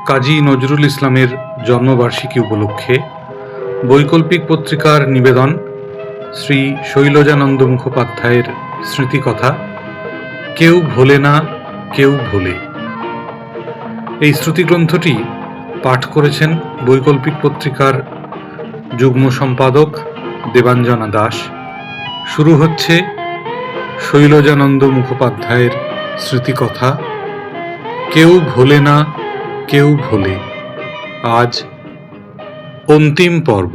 কাজী নজরুল ইসলামের জন্মবার্ষিকী উপলক্ষে বৈকল্পিক পত্রিকার নিবেদন শ্রী শৈলজানন্দ মুখোপাধ্যায়ের স্মৃতিকথা কেউ ভোলে না কেউ ভোলে। এই শ্রুতিগ্রন্থটি পাঠ করেছেন বৈকল্পিক পত্রিকার যুগ্ম সম্পাদক দেবাঞ্জনা দাস। শুরু হচ্ছে শৈলজানন্দ মুখোপাধ্যায়ের স্মৃতিকথা কেউ ভোলে না কেউ ভোলে। আজ অন্তিম পর্ব।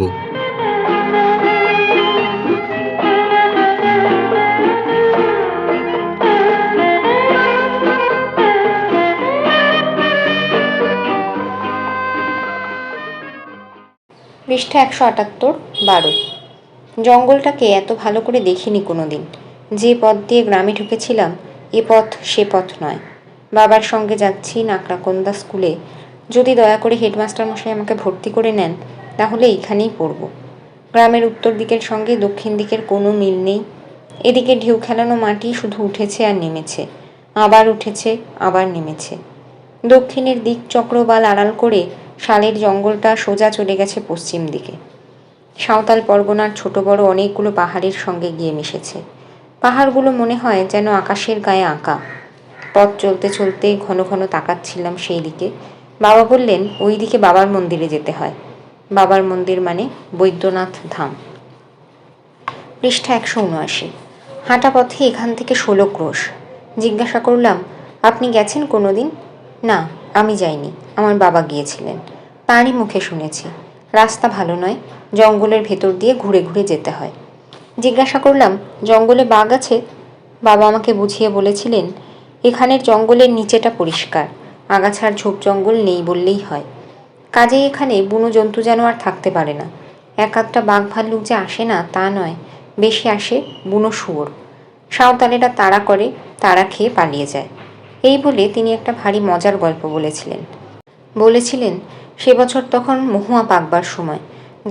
পৃষ্ঠা 178, 12। জঙ্গলটাকে এত ভালো করে দেখিনি কোনোদিন। যে পথ দিয়ে গ্রামে ঢুকেছিলাম এ পথ সে পথ নয়। বাবার সঙ্গে যাচ্ছি নাকড়াকন্দা স্কুলে। যদি দয়া করে হেডমাস্টার মশাই আমাকে ভর্তি করে নেন তাহলে এইখানেই পড়ব। গ্রামের উত্তর দিকের সঙ্গে দক্ষিণ দিকের কোনো মিল নেই। এদিকে ঢেউ খেলানো মাটি শুধু উঠেছে আর নেমেছে, আবার উঠেছে আবার নেমেছে। দক্ষিণের দিক চক্রবাল আড়াল করে শালের জঙ্গলটা সোজা চলে গেছে পশ্চিম দিকে। সাঁওতাল পরগনার ছোট বড় অনেকগুলো পাহাড়ের সঙ্গে গিয়ে মিশেছে। পাহাড়গুলো মনে হয় যেন আকাশের গায়ে আঁকা। পথ চলতে চলতে ঘন ঘন তাকাচ্ছিলাম সেই দিকে। বাবা বললেন ওই দিকে বাবার মন্দিরে যেতে হয়। বাবার মন্দির মানে বৈদ্যনাথ ধাম। পৃষ্ঠা 179। হাঁটা পথে এখান থেকে 16 ক্রোশ। জিজ্ঞাসা করলাম, আপনি গেছেন কোনো দিন? না, আমি যাইনি, আমার বাবা গিয়েছিলেন। তাঁরই মুখে শুনেছি রাস্তা ভালো নয়, জঙ্গলের ভেতর দিয়ে ঘুরে ঘুরে যেতে হয়। জিজ্ঞাসা করলাম, জঙ্গলে বাঘ আছে? বাবা আমাকে বুঝিয়ে বলেছিলেন এখানের জঙ্গলের নিচেটা পরিষ্কার, আগাছার ঝোপ জঙ্গল নেই বললেই হয়। কাজেই এখানে বুনো জন্তু যেন আর থাকতে পারে না। এক আধটা বাঘ ভাল্লুক যে আসে না তা নয়, বেশি আসে বুনো শুয়োর। সাঁওতালেরা তাড়া করে, তাড়া খেয়ে পালিয়ে যায়। এই বলে তিনি একটা ভারী মজার গল্প বলেছিলেন সে বছর তখন মহুয়া পাকবার সময়।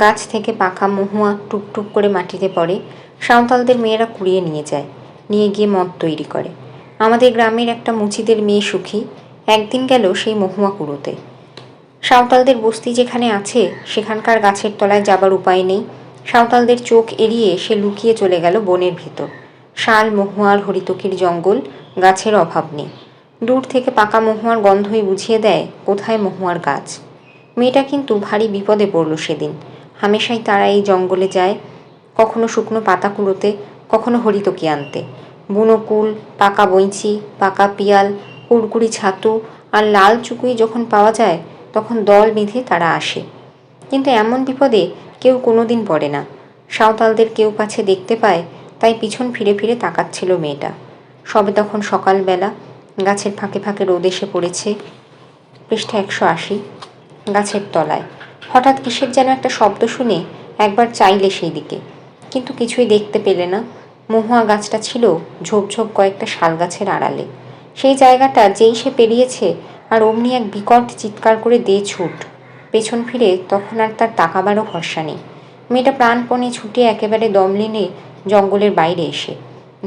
গাছ থেকে পাকা মহুয়া টুকটুক করে মাটিতে পড়ে। সাঁওতালদের মেয়েরা কুড়িয়ে নিয়ে যায়, নিয়ে গিয়ে মদ তৈরি করে। আমাদের গ্রামের একটা মুচিদের মেয়ে সুখী একদিন গেল সেই মহুয়া কুড়োতে। সাঁওতালদের বস্তি যেখানে আছে সেখানকার গাছের তলায় যাবার উপায় নেই। সাঁওতালদের চোখ এড়িয়ে সে লুকিয়ে চলে গেল বনের ভেতর। শাল, মহুয়ার, হরিতকির জঙ্গল, গাছের অভাব নেই। দূর থেকে পাকা মহুয়ার গন্ধই বুঝিয়ে দেয় কোথায় মহুয়ার গাছ। মেয়েটা কিন্তু ভারী বিপদে পড়ল সেদিন। হামেশাই তারা এই জঙ্গলে যায়, কখনো শুকনো পাতা কুড়োতে, কখনো হরিতকি আনতে। বুনো কুল, পাকা বইঁচি, পাকা পিয়াল, কুড়কুড়ি ছাতু আর লাল চুকুই যখন পাওয়া যায় তখন দল বেঁধে তারা আসে। কিন্তু এমন বিপদে কেউ কোনো দিন পড়ে না। সাঁওতালদের কেউ পাছে দেখতে পায়, তাই পিছন ফিরে ফিরে তাকাচ্ছিল মেয়েটা। সবে তখন সকালবেলা, গাছের ফাঁকে ফাঁকে রোদ এসে পড়েছে। পৃষ্ঠা 180। গাছের তলায় হঠাৎ কিসের যেন একটা শব্দ শুনে একবার চাইলে সেই দিকে, কিন্তু কিছুই দেখতে পেলে না। মহুয়া গাছটা ছিল ঝোপঝোপ কয়েকটা শাল গাছের আড়ালে। সেই জায়গাটা যেই সে পেরিয়েছে আর অমনি এক বিকট চিৎকার করে দে ছুট। পেছন ফিরে তখন আর তার তাকাবারও ভরসা নেই। মেয়েটা প্রাণপণে ছুটে একেবারে দমলিনে জঙ্গলের বাইরে এসে।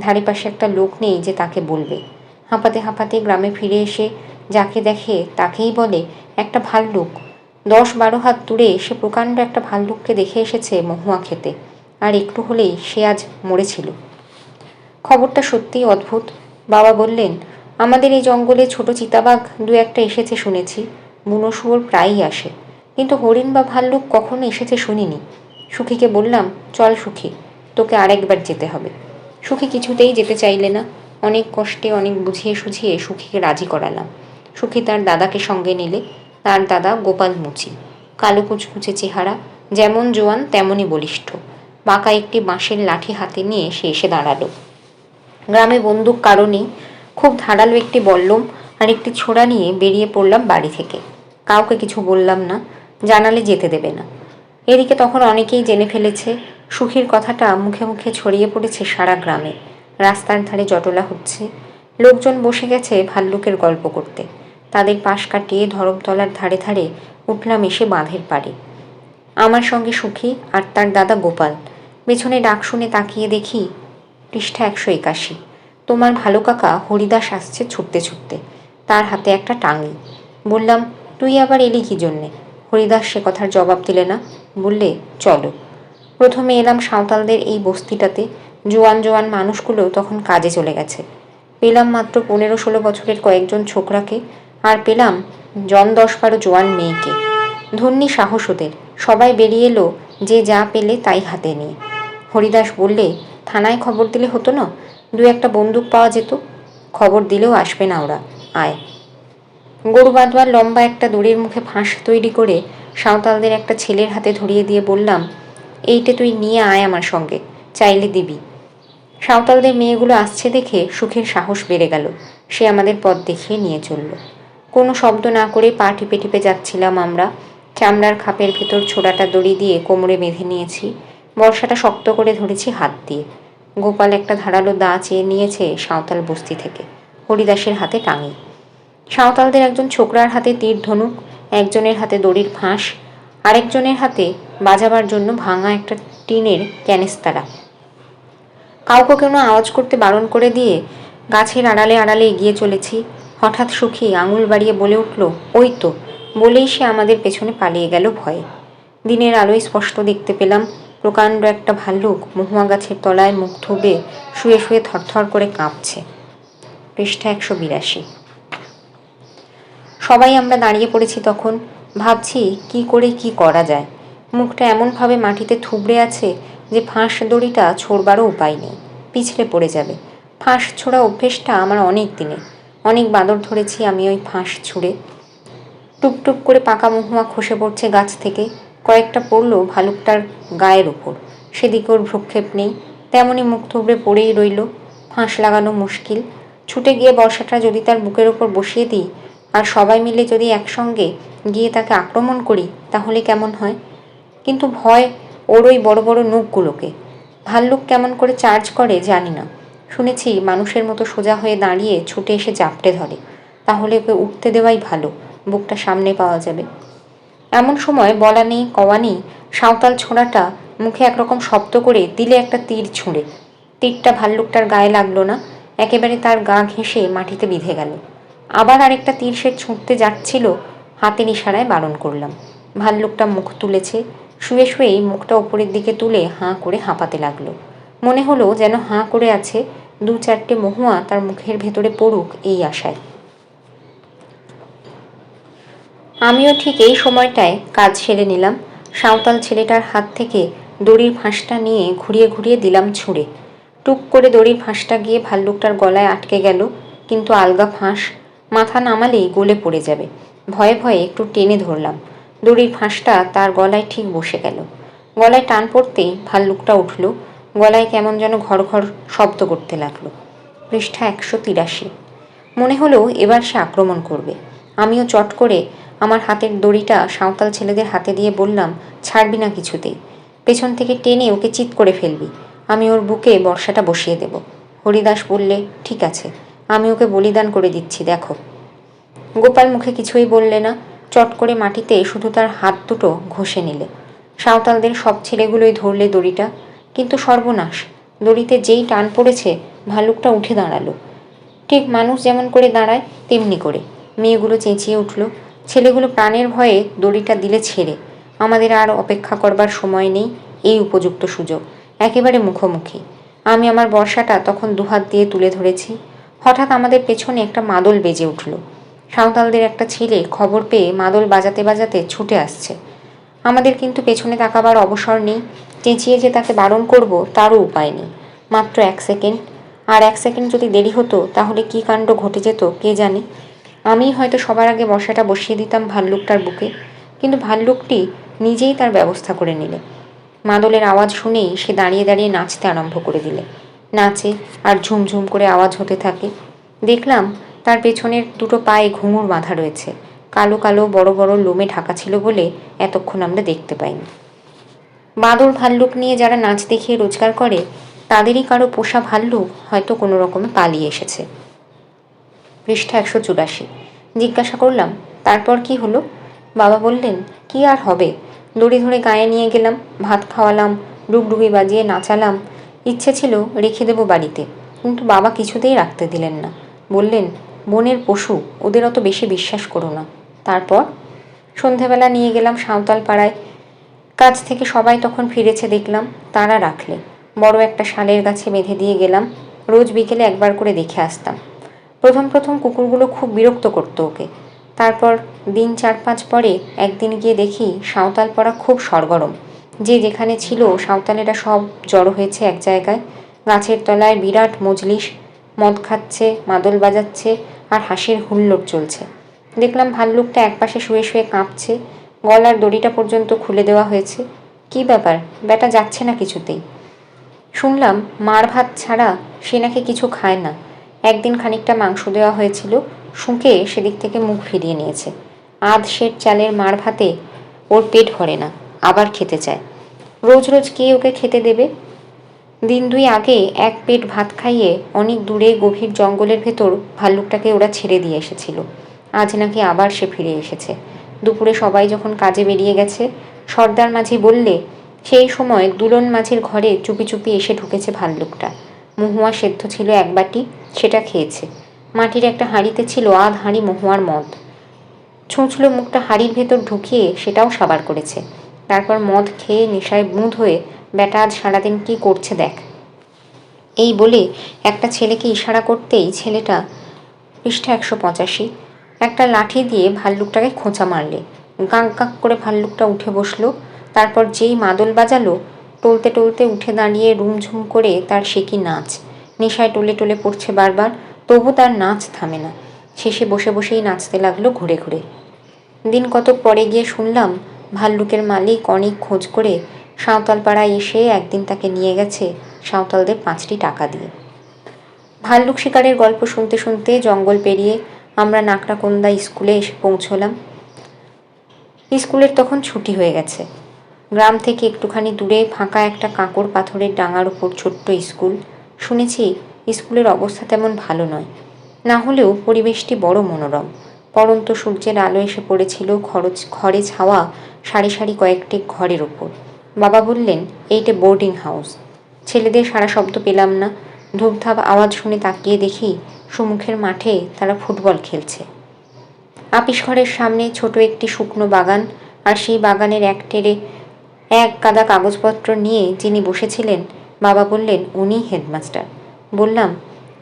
ধারে পাশে একটা লোক নেই যে তাকে বলবে। হাঁপাতে হাঁপাতে গ্রামে ফিরে এসে যাকে দেখে তাকেই বলে একটা ভাল্লুক। 10-12 হাত দূরে সে প্রকাণ্ড একটা ভাল্লুককে দেখে এসেছে মহুয়া খেতে, আর একটু হলেই সে আজ মরেছিল। খবরটা সত্যিই অদ্ভুত। বাবা বললেন, আমাদের এই জঙ্গলে ছোট চিতাবাঘ 2-1টা এসেছে শুনেছি, বুনো শুয়োর প্রায়ই আসে, কিন্তু হরিণ বা ভাল্লুক কখনো এসেছে শুনিনি। সুখীকে বললাম, চল সুখী, তোকে আরেকবার যেতে হবে। সুখী কিছুতেই যেতে চাইলে না। অনেক কষ্টে, অনেক বুঝিয়ে সুঝিয়ে সুখীকে রাজি করালাম। সুখী তার দাদাকে সঙ্গে নিলে। তার দাদা গোপাল মুচি, কালো কুচকুচে চেহারা, যেমন জোয়ান তেমনই বলিষ্ঠ। বাঁকা একটি বাঁশের লাঠি হাতে নিয়ে সে এসে দাঁড়ালো। গ্রামে বন্দুক কারো নেই। খুব ধারালো একটি বল্লম আর একটি ছোরা নিয়ে বেরিয়ে পড়লাম বাড়ি থেকে। কাউকে কিছু বললাম না, জানালে যেতে দেবে না। এদিকে তখন অনেকেই জেনে ফেলেছে। সুখীর কথাটা মুখে মুখে ছড়িয়ে পড়েছে সারা গ্রামে। রাস্তার ধারে জটলা হচ্ছে, লোকজন বসে গেছে ভাল্লুকের গল্প করতে। তাদের পাশ কাটিয়ে ধরমতলার ধারে ধারে উঠলাম এসে বাঁধের পাড়ে। আমার সঙ্গে সুখী আর তার দাদা গোপাল। পেছনে ডাক শুনে তাকিয়ে দেখি পৃষ্ঠা 181। তোমার ভালো কাকা হরিদাস আসছে ছুটতে ছুটতে, তার হাতে একটা টাঙ্গি। বললাম, তুই আবার এলি কি জন্যে? হরিদাস সে কথার জবাব দিলে না, বললে, চলো। প্রথমে এলাম সাঁওতালদের এই বস্তিটাতে। জোয়ান জোয়ান মানুষগুলো তখন কাজে চলে গেছে। পেলাম মাত্র 15-16 বছরের কয়েকজন ছোকরাকে, আর পেলাম 10-12 জোয়ান মেয়েকে। ধন্যী সাহস ওদের, সবাই বেরিয়ে এলো যে যা পেলে তাই হাতে নিয়ে। হরিদাস বললে, থানায় খবর দিলে হতো না? 2-1টা বন্দুক পাওয়া যেত। খবর দিলেও আসবে না ওরা, আয়। গরু বাঁধবার লম্বা একটা দড়ির মুখে ফাঁস তৈরি করে সাঁওতালদের একটা ছেলের হাতে ধরিয়ে দিয়ে বললাম, এইটে তুই নিয়ে আয় আমার সঙ্গে, চাইলে দিবি। সাঁওতালদের মেয়েগুলো আসছে দেখে সুখের সাহস বেড়ে গেল। সে আমাদের পথ দেখিয়ে নিয়ে চলল। কোনো শব্দ না করে পা টিপে টিপে যাচ্ছিলাম আমরা। চামড়ার খাপের ভেতর ছোড়াটা দড়ি দিয়ে কোমরে বেঁধে নিয়েছি, বর্ষাটা শক্ত করে ধরেছি হাত দিয়ে। গোপাল একটা ধারালো দা চেয়ে নিয়েছে সাঁওতাল বস্তি থেকে, হরিদাসের হাতে টাঙিয়ে। সাঁওতালদের একজন ছোকরার হাতে তীর ধনুক, একজনের হাতে দড়ির ফাঁস, আরেকজনের হাতে বাজাবার জন্য ভাঙা একটা টিনের ক্যানেস্তারা। কাউকে কোনো আওয়াজ করতে বারণ করে দিয়ে গাছের আড়ালে আড়ালে এগিয়ে চলেছি। হঠাৎ সুখী আঙুল বাড়িয়ে বলে উঠল, ওই তো, বলেই সে আমাদের পেছনে পালিয়ে গেল ভয়ে। দিনের আলোয় স্পষ্ট দেখতে পেলাম প্রকাণ্ড একটা ভাল্লুক মহুয়া গাছের তলায় মুখ থুবে শুয়ে শুয়ে থরথর করে কাঁপছে। পৃষ্ঠা 182। সবাই আমরা দাঁড়িয়ে পড়েছি তখন। ভাবছি কি করে কি করা যায়। মুখটা এমনভাবে মাটিতে থুবড়ে আছে যে ফাঁস দড়িটা ছোড়বারও উপায় নেই, পিছলে পড়ে যাবে। ফাঁস ছোড়া অভ্যেসটা আমার অনেক দিনে, অনেক বাঁদর ধরেছি আমি ওই ফাঁস ছুঁড়ে। টুপটুপ করে পাকা মহুয়া খসে পড়ছে গাছ থেকে, কয়েকটা পড়লো ভালুকটার গায়ের ওপর। সেদিকে ওর ভ্রুক্ষেপ নেই, তেমনই মুখ থুবড়ে পড়েই রইল। ফাঁস লাগানো মুশকিল। ছুটে গিয়ে বর্ষাটা যদি তার বুকের ওপর বসিয়ে দিই, আর সবাই মিলে যদি একসঙ্গে গিয়ে তাকে আক্রমণ করি, তাহলে কেমন হয়? কিন্তু ভয় ওর ওই বড় বড় নখগুলোকে। ভাল্লুক কেমন করে চার্জ করে জানি না, শুনেছি মানুষের মতো সোজা হয়ে দাঁড়িয়ে ছুটে এসে জাপটে ধরে। তাহলে ওকে উঠতে দেওয়াই ভালো, বুকটা সামনে পাওয়া যাবে। এমন সময় বলা নেই কওয়া নেই সাঁওতাল ছোঁড়াটা মুখে একরকম শব্দ করে দিলে একটা তীর ছুঁড়ে। তীরটা ভাল্লুকটার গায়ে লাগলো না, একেবারে তার গা ঘেঁষে মাটিতে বিঁধে গেল। আবার আরেকটা তীর সে ছুঁড়তে যাচ্ছিল, হাতের ইশারায় বারণ করলাম। ভাল্লুকটা মুখ তুলেছে, শুয়ে শুয়েই মুখটা ওপরের দিকে তুলে হাঁ করে হাঁপাতে লাগলো। মনে হলো যেন হাঁ করে আছে, 2-4টে মহুয়া তার মুখের ভেতরে পড়ুক এই আশায়। আমিও ঠিক এই সময়টায় কাজ সেরে নিলাম। সাঁওতাল ছেলেটার হাত থেকে দড়ির ফাঁসটা নিয়ে ঘুরিয়ে ঘুরিয়ে দিলাম ছুঁড়ে। টুক করে দড়ির ফাঁসটা গিয়ে ভাল্লুকটার গলায় আটকে গেল, কিন্তু আলগা ফাঁস, মাথা নামালেই গলে পড়ে যাবে। ভয়ে ভয়ে একটু টেনে ধরলাম, দড়ির ফাঁসটা তার গলায় ঠিক বসে গেল। গলায় টান পড়তেই ভাল্লুকটা উঠল, গলায় কেমন যেন ঘর ঘর শব্দ করতে লাগলো। পৃষ্ঠা 183। মনে হলো এবার সে আক্রমণ করবে। আমিও চট করে আমার হাতের দড়িটা সাঁওতাল ছেলেদের হাতে দিয়ে বললাম, ছাড়বি না কিছুতেই, পেছন থেকে টেনে ওকে চিৎ করে ফেলবি, আমি ওর বুকে বর্ষাটা বসিয়ে দেব। হরিদাস বললে, ঠিক আছে, আমি ওকে বলিদান করে দিচ্ছি, দেখো। গোপাল মুখে কিছুই বললে না, চট করে মাটিতে শুধু তার হাত দুটো ঘষে নিলে। সাঁওতালদের সব ছেলেগুলোই ধরলে দড়িটা, কিন্তু সর্বনাশ, দড়িতে যেই টান পড়েছে ভাল্লুকটা উঠে দাঁড়ালো। ঠিক মানুষ যেমন করে দাঁড়ায় তেমনি করে। মেয়েগুলো চেঁচিয়ে উঠল। ছেলেগুলো প্রাণের ভয়ে দড়িটা দিলে ছেড়ে। আমাদের আর অপেক্ষা করবার সময় নেই, এই উপযুক্ত সুযোগ, একেবারে মুখোমুখি। আমি আমার বর্ষাটা তখন দুহাত দিয়ে তুলে ধরেছি। হঠাৎ আমাদের পেছনে একটা মাদল বেজে উঠল। সাঁওতালদের একটা ছেলে খবর পেয়ে মাদল বাজাতে বাজাতে ছুটে আসছে। আমাদের কিন্তু পেছনে তাকাবার অবসর নেই। চেঁচিয়ে যে তাকে বারণ করব তারও উপায় নেই। মাত্র 1 সেকেন্ড, আর 1 সেকেন্ড যদি দেরি হতো তাহলে কি কাণ্ড ঘটে যেত কে জানে। আমিই হয়তো সবার আগে বর্ষাটা বসিয়ে দিতাম ভাল্লুকটার বুকে, কিন্তু ভাল্লুকটি নিজেই তার ব্যবস্থা করে নিলে। মাদলের আওয়াজ শুনেই সে দাঁড়িয়ে দাঁড়িয়ে নাচতে আরম্ভ করে দিলে। নাচে আর ঝুমঝুম করে আওয়াজ হতে থাকে। দেখলাম তার পেছনের দুটো পায়ে ঘুঙুর বাঁধা রয়েছে, কালো কালো বড় বড় লোমে ঢাকা ছিল বলে এতক্ষণ আমরা দেখতে পাইনি। বাঁদর ভাল্লুক নিয়ে যারা নাচ দেখিয়ে রোজগার করে, তাদেরই কারো পোষা ভাল্লুক হয়তো কোনো রকমে পালিয়ে এসেছে। পৃষ্ঠা 184। জিজ্ঞাসা করলাম, তারপর কি হলো? বাবা বললেন, কি আর হবে, দড়ি ধরে গায়ে নিয়ে গেলাম, ভাত খাওয়ালাম, ডুগডুগি বাজিয়ে নাচালাম। ইচ্ছে ছিল রেখে দেবো বাড়িতে, কিন্তু বাবা কিছুতেই রাখতে দিলেন না। বললেন, বনের পশু, ওদের অত বেশি বিশ্বাস করো না। তারপর সন্ধেবেলা নিয়ে গেলাম সাঁওতাল পাড়ায়। কাজ থেকে সবাই তখন ফিরেছে দেখলাম, তারা রাখলে বড় একটা শালের গাছে বেঁধে দিয়ে গেলাম। রোজ বিকেলে একবার করে দেখে আসতাম। প্রথম প্রথম কুকুরগুলো খুব বিরক্ত করতো ওকে। তারপর দিন 4-5 পরে একদিন গিয়ে দেখি সাঁওতাল পাড়া খুব সরগরম। যে যেখানে ছিল সাঁওতালেরা সব জড়ো হয়েছে এক জায়গায়। গাছের তলায় বিরাট মজলিস, মদ খাচ্ছে, মাদল বাজাচ্ছে আর হাসির হুল্লোড় চলছে। দেখলাম ভাল্লুকটা একপাশে শুয়ে শুয়ে কাঁপছে, গলার দড়িটা পর্যন্ত খুলে দেওয়া হয়েছে। কি ব্যাপার, ব্যাটা যাচ্ছে না কিছুতেই। শুনলাম মার ভাত ছাড়া সে নাকি কিছু খায় না। একদিন খানিকটা মাংস দেওয়া হয়েছিল, শুঁকে সেদিক থেকে মুখ ফিরিয়ে নিয়েছে। আধ সের চালের মার ভাতে ওর পেট ভরে না, আবার খেতে চায়। রোজ রোজ কে ওকে খেতে দেবে? দিন 2 আগে এক পেট ভাত খাইয়ে অনেক দূরে গভীর জঙ্গলের ভেতর ভাল্লুকটাকে ওরা ছেড়ে দিয়ে এসেছিল। আজ নাকি আবার সে ফিরে এসেছে। দুপুরে সবাই যখন কাজে বেরিয়ে গেছে, সর্দার মাঝি বললে সেই সময় দুলন মাঝির ঘরে চুপি চুপি এসে ঢুকেছে ভাল্লুকটা। মহুয়া সেদ্ধ ছিল 1 বাটি, সেটা খেয়েছে। মাটির একটা হাঁড়িতে ছিল আধ হাঁড়ি মহুয়ার মদ। ছুঁচলো মুখটা হাঁড়ির ভেতর ঢুকিয়ে সেটাও সাবার করেছে। তারপর মদ খেয়ে নেশায় বুঁদ হয়ে ব্যাটা আজ সারাদিন কী করছে দেখ। এই বলে একটা ছেলেকে ইশারা করতেই ছেলেটা, পৃষ্ঠা 185, একটা লাঠি দিয়ে ভাল্লুকটাকে খোঁচা মারলে। গাঁক গাঁক করে ভাল্লুকটা উঠে বসলো। তারপর যেই মাদল বাজালো, টলতে টলতে উঠে দাঁড়িয়ে রুমঝুম করে তার সে কি নাচ। নেশায় টলে টলে পড়ছে বারবার, তবু তার নাচ থামে না। শেষে বসে বসেই নাচতে লাগলো ঘুরে ঘুরে। দিন কতক পরে গিয়ে শুনলাম ভাল্লুকের মালিক অনেক খোঁজ করে সাঁওতাল পাড়ায় এসে একদিন তাকে নিয়ে গেছে সাঁওতালদের 5টি টাকা দিয়ে। ভাল্লুক শিকারের গল্প শুনতে শুনতে জঙ্গল পেরিয়ে আমরা নাকড়াকোন্দা স্কুলে এসে পৌঁছলাম। স্কুলের তখন ছুটি হয়ে গেছে। গ্রাম থেকে একটুখানি দূরে ফাঁকা একটা কাঁকর পাথরের ডাঙার উপর ছোট্ট স্কুল। শুনেছি স্কুলের অবস্থা তেমন ভালো নয়, না হলেও পরিবেশটি বড় মনোরম। পড়ন্ত সূর্যের আলো এসে পড়েছিল খড়ে ছাওয়া সারি সারি কয়েকটি ঘরের ওপর। বাবা বললেন এইটা বোর্ডিং হাউস। ছেলেদের সারা শব্দ পেলাম না। ধূপধাপ আওয়াজ শুনে তাকিয়ে দেখি সম্মুখের মাঠে তারা ফুটবল খেলছে। আপিস ঘরের সামনে ছোট একটি শুকনো বাগান, আর সেই বাগানের এক টেরে এক গাদা কাগজপত্র নিয়ে যিনি বসেছিলেন, বাবা বললেন উনি হেডমাস্টার। বললাম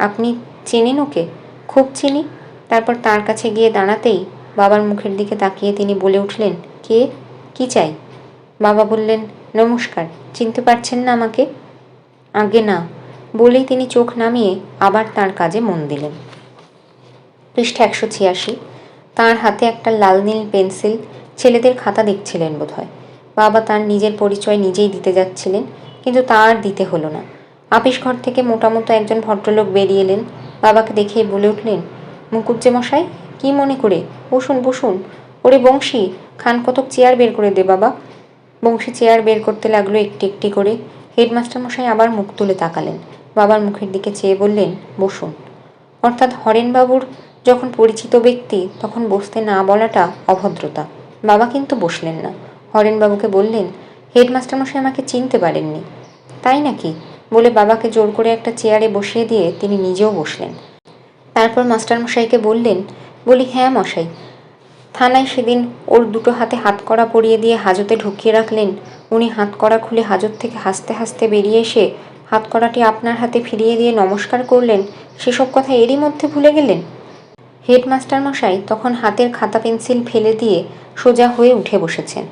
আপনি চেনেন ওকে? খুব চিনি। তারপর তার কাছে গিয়ে দাঁড়াতেই বাবার মুখের দিকে তাকিয়ে তিনি বলে উঠলেন, কে, কি চাই? বাবা বললেন, নমস্কার, চিনতে পারছেন না আমাকে? আগে না, বলেই তিনি চোখ নামিয়ে আবার তার কাজে মন দিলেন। পৃষ্ঠা 186। তাঁর হাতে একটা লাল নীল পেন্সিল, ছেলেদের খাতা দেখছিলেন বোধহয়। বাবা তার নিজের পরিচয় নিজেই দিতে যাচ্ছিলেন, কিন্তু তার দিতে হলো না। আপিস ঘর থেকে মোটামুটো একজন ভদ্রলোক বেরিয়ে এলেন। বাবাকে দেখেই বলে উঠলেন, মুকুজ্জে মশাই, কি মনে করে? বসুন বসুন। ওরে বংশী, খান কতক চেয়ার বের করে দে বাবা। বংশী চেয়ার বের করতে লাগলো একটি একটি করে। হেডমাস্টার মশাই আবার মুখ তুলে তাকালেন। বাবার মুখের দিকে চেয়ে বললেন, বসুন। অর্থাৎ হরেনবাবুর যখন পরিচিত ব্যক্তি তখন বসতে না বলাটা অভদ্রতা। বাবা কিন্তু বসলেন না। হরেনবাবুকে বললেন, হেডমাস্টার মশাই আমাকে চিনতে পারেননি। তাই নাকি? বলে বাবাকে জোর করে একটা চেয়ারে বসিয়ে দিয়ে তিনি নিজেও বসলেন। তারপর মাস্টারমশাইকে বললেন, বলি হ্যাঁ মশাই, থানায় সেদিন ওর 2 হাতে হাতকড়া পরিয়ে দিয়ে হাজতে ঢুকিয়ে রাখলেন। উনি হাতকড়া খুলে হাজত থেকে হাসতে হাসতে বেরিয়ে এসে হাতকড়াটি আপনার হাতে ফিরিয়ে দিয়ে নমস্কার করলেন। সেসব কথা এরই মধ্যে ভুলে গেলেন? হেডমাস্টার মশাই তখন হাতের খাতা পেন্সিল ফেলে দিয়ে সোজা হয়ে উঠে বসেছেন।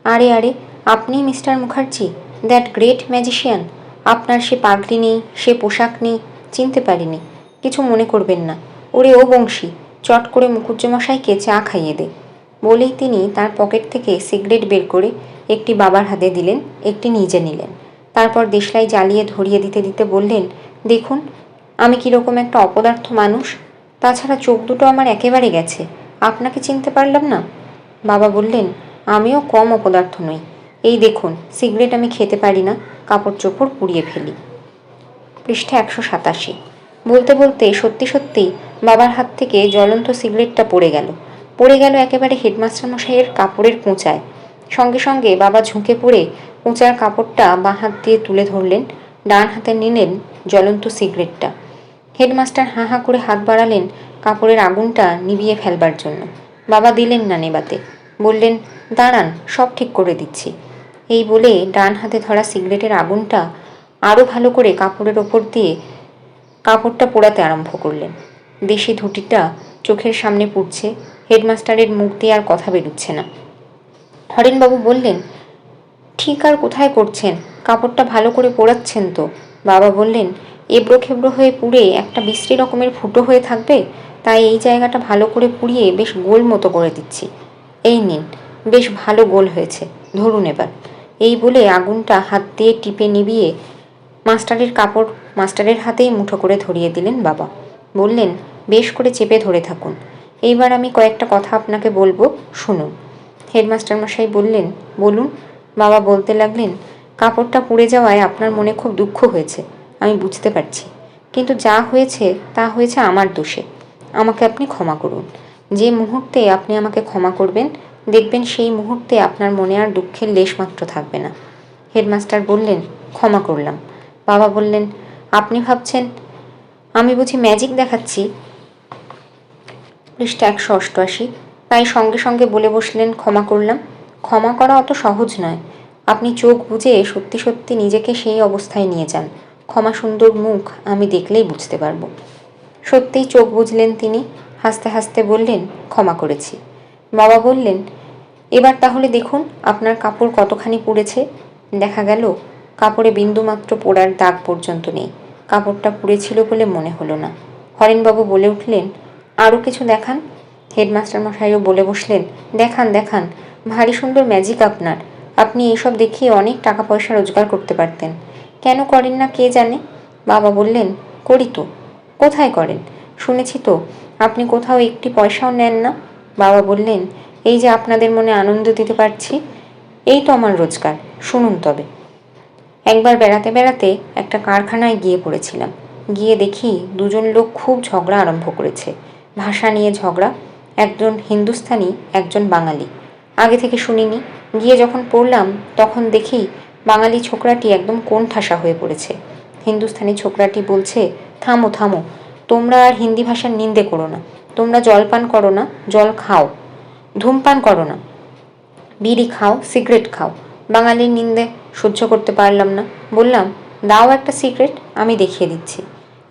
আরে আরে, আপনি mister Mukherjee, that great magician. আপনার সে পাগড়ি নেই, সে পোশাক নেই, চিনতে পারিনি। কিছু মনে করবেন না। ওরে ও বংশী, চট করে মুকুজ্জমশাইকে চা খাইয়ে দে। বলেই তিনি তার পকেট থেকে সিগারেট বের করে একটি বাবার হাতে দিলেন, একটি নিজে নিলেন। তারপর দেশলাই জ্বালিয়ে ধরিয়ে দিতে দিতে বললেন, দেখুন আমি কীরকম একটা অপদার্থ মানুষ। তাছাড়া চোখ দুটো আমার একেবারে গেছে, আপনাকে চিনতে পারলাম না। বাবা বললেন, আমিও কম অপদার্থ নই। এই দেখুন, সিগারেট আমি খেতে পারি না, কাপড় চোপড় পুড়িয়ে ফেলি। পৃষ্ঠা 187। বলতে বলতে সত্যি সত্যি বাবার হাত থেকে জ্বলন্ত সিগারেটটা পড়ে গেল একেবারে হেডমাস্টার মশাইয়ের কাপড়ের কোঁচায়। সঙ্গে সঙ্গে বাবা ঝুঁকে পড়ে কোঁচার কাপড়টা বাঁ হাত দিয়ে তুলে ধরলেন, ডান হাতে নিলেন জ্বলন্ত সিগারেটটা। হেডমাস্টার হাঁ হাঁ করে হাত বাড়ালেন কাপড়ের আগুনটা নিভিয়ে ফেলবার জন্য। বাবা দিলেন না নেবাতে। বললেন, দাঁড়ান, সব ঠিক করে দিচ্ছি। এই বলে ডান হাতে ধরা সিগারেটের আগুনটা আরও ভালো করে কাপড়ের ওপর দিয়ে কাপড়টা পোড়াতে আরম্ভ করলেন। দেশি ধুতিটা চোখের সামনে পুড়ছে। হেডমাস্টারের মুখ দিয়ে আর কথা বেরুচ্ছে না। হরেনবাবু বললেন, ঠিক আর কোথায় করছেন? কাপড়টা ভালো করে পোড়াচ্ছেন তো? বাবা বললেন, এবড়ো খেবড়ো হয়ে পুড়ে একটা বিশ্রী রকমের ফুটো হয়ে থাকবে, তাই এই জায়গাটা ভালো করে পুড়িয়ে বেশ গোল মতো করে দিচ্ছি। এই নিন, বেশ ভালো গোল হয়েছে, ধরুন এবার। এই বলে আগুনটা হাত দিয়ে টিপে নিভিয়ে মাস্টারের হাতেই মুঠো করে ধরিয়ে দিলেন বাবা। বললেন, বেশ করে চেপে ধরে থাকুন। এইবার আমি কয়েকটা কথা আপনাকে বলবো, শুনুন। হেডমাস্টার মশাই বললেন, বলুন। বাবা বলতে লাগলেন, কাপড়টা পুড়ে যাওয়ায় আপনার মনে খুব দুঃখ হয়েছে, আমি বুঝতে পারছি। কিন্তু যা হয়েছে তা হয়েছে আমার দোষে। আমাকে আপনি ক্ষমা করুন। যে মুহূর্তে আপনি আমাকে ক্ষমা করবেন, দেখবেন সেই মুহূর্তে আপনার মনে আর দুঃখের লেশমাত্র থাকবে না। হেডমাস্টার বললেন, ক্ষমা করলাম। বাবা বললেন, আপনি ভাবছেন আমি বুঝি ম্যাজিক দেখাচ্ছি? পৃষ্ঠা 188। তাই সঙ্গে সঙ্গে বলে বসলেন, ক্ষমা করলাম। ক্ষমা করা অত সহজ নয়। আপনি চোখ বুজে সত্যি সত্যি নিজেকে সেই অবস্থায় নিয়ে যান। ক্ষমা সুন্দর মুখ আমি দেখলেই বুঝতে পারবো। সত্যিই চোখ বুঝলেন তিনি। হাসতে হাসতে বললেন, ক্ষমা করেছি। বাবা বললেন, এবার তাহলে দেখুন আপনার কাপড় কতখানি পুড়েছে। দেখা গেল কাপড়ে বিন্দুমাত্র পোড়ার দাগ পর্যন্ত নেই। কাপড়টা পুড়েছিল বলে মনে হলো না। হরেনবাবু বলে উঠলেন, আরও কিছু দেখান। হেডমাস্টার মশাইও বলে বসলেন, দেখান দেখান, ভারী সুন্দর ম্যাজিক আপনার। আপনি এইসব দেখিয়ে অনেক টাকা পয়সা রোজগার করতে পারতেন। কেন করেন না কে জানে? বাবা বললেন, করি তো। কোথায় করেন? শুনেছি তো আপনি কোথাও একটি পয়সাও নেন না। বাবা বললেন, এই যে আপনাদের মনে আনন্দ দিতে পারছি, এই তো আমার রোজগার। শুনুন তবে। একবার বেড়াতে বেড়াতে একটা কারখানায় গিয়ে পড়েছিলাম। গিয়ে দেখি দুজন লোক খুব ঝগড়া আরম্ভ করেছে। ভাষা নিয়ে ঝগড়া। একজন হিন্দুস্তানি, একজন বাঙালি। আগে থেকে শুনিনি। গিয়ে যখন পড়লাম তখন দেখি বাঙালি ছোকরাটি একদম কোণঠাসা হয়ে পড়েছে। হিন্দুস্তানি ছোকরাটি বলছে, থামো থামো, তোমরা আর হিন্দি ভাষার নিন্দে করো না। তোমরা জলপান করো না, জল খাও। ধূমপান করো না, বিড়ি খাও, সিগারেট খাও। বাঙালির নিন্দে সহ্য করতে পারলাম না। বললাম, দাও একটা সিগারেট, আমি দেখিয়ে দিচ্ছি।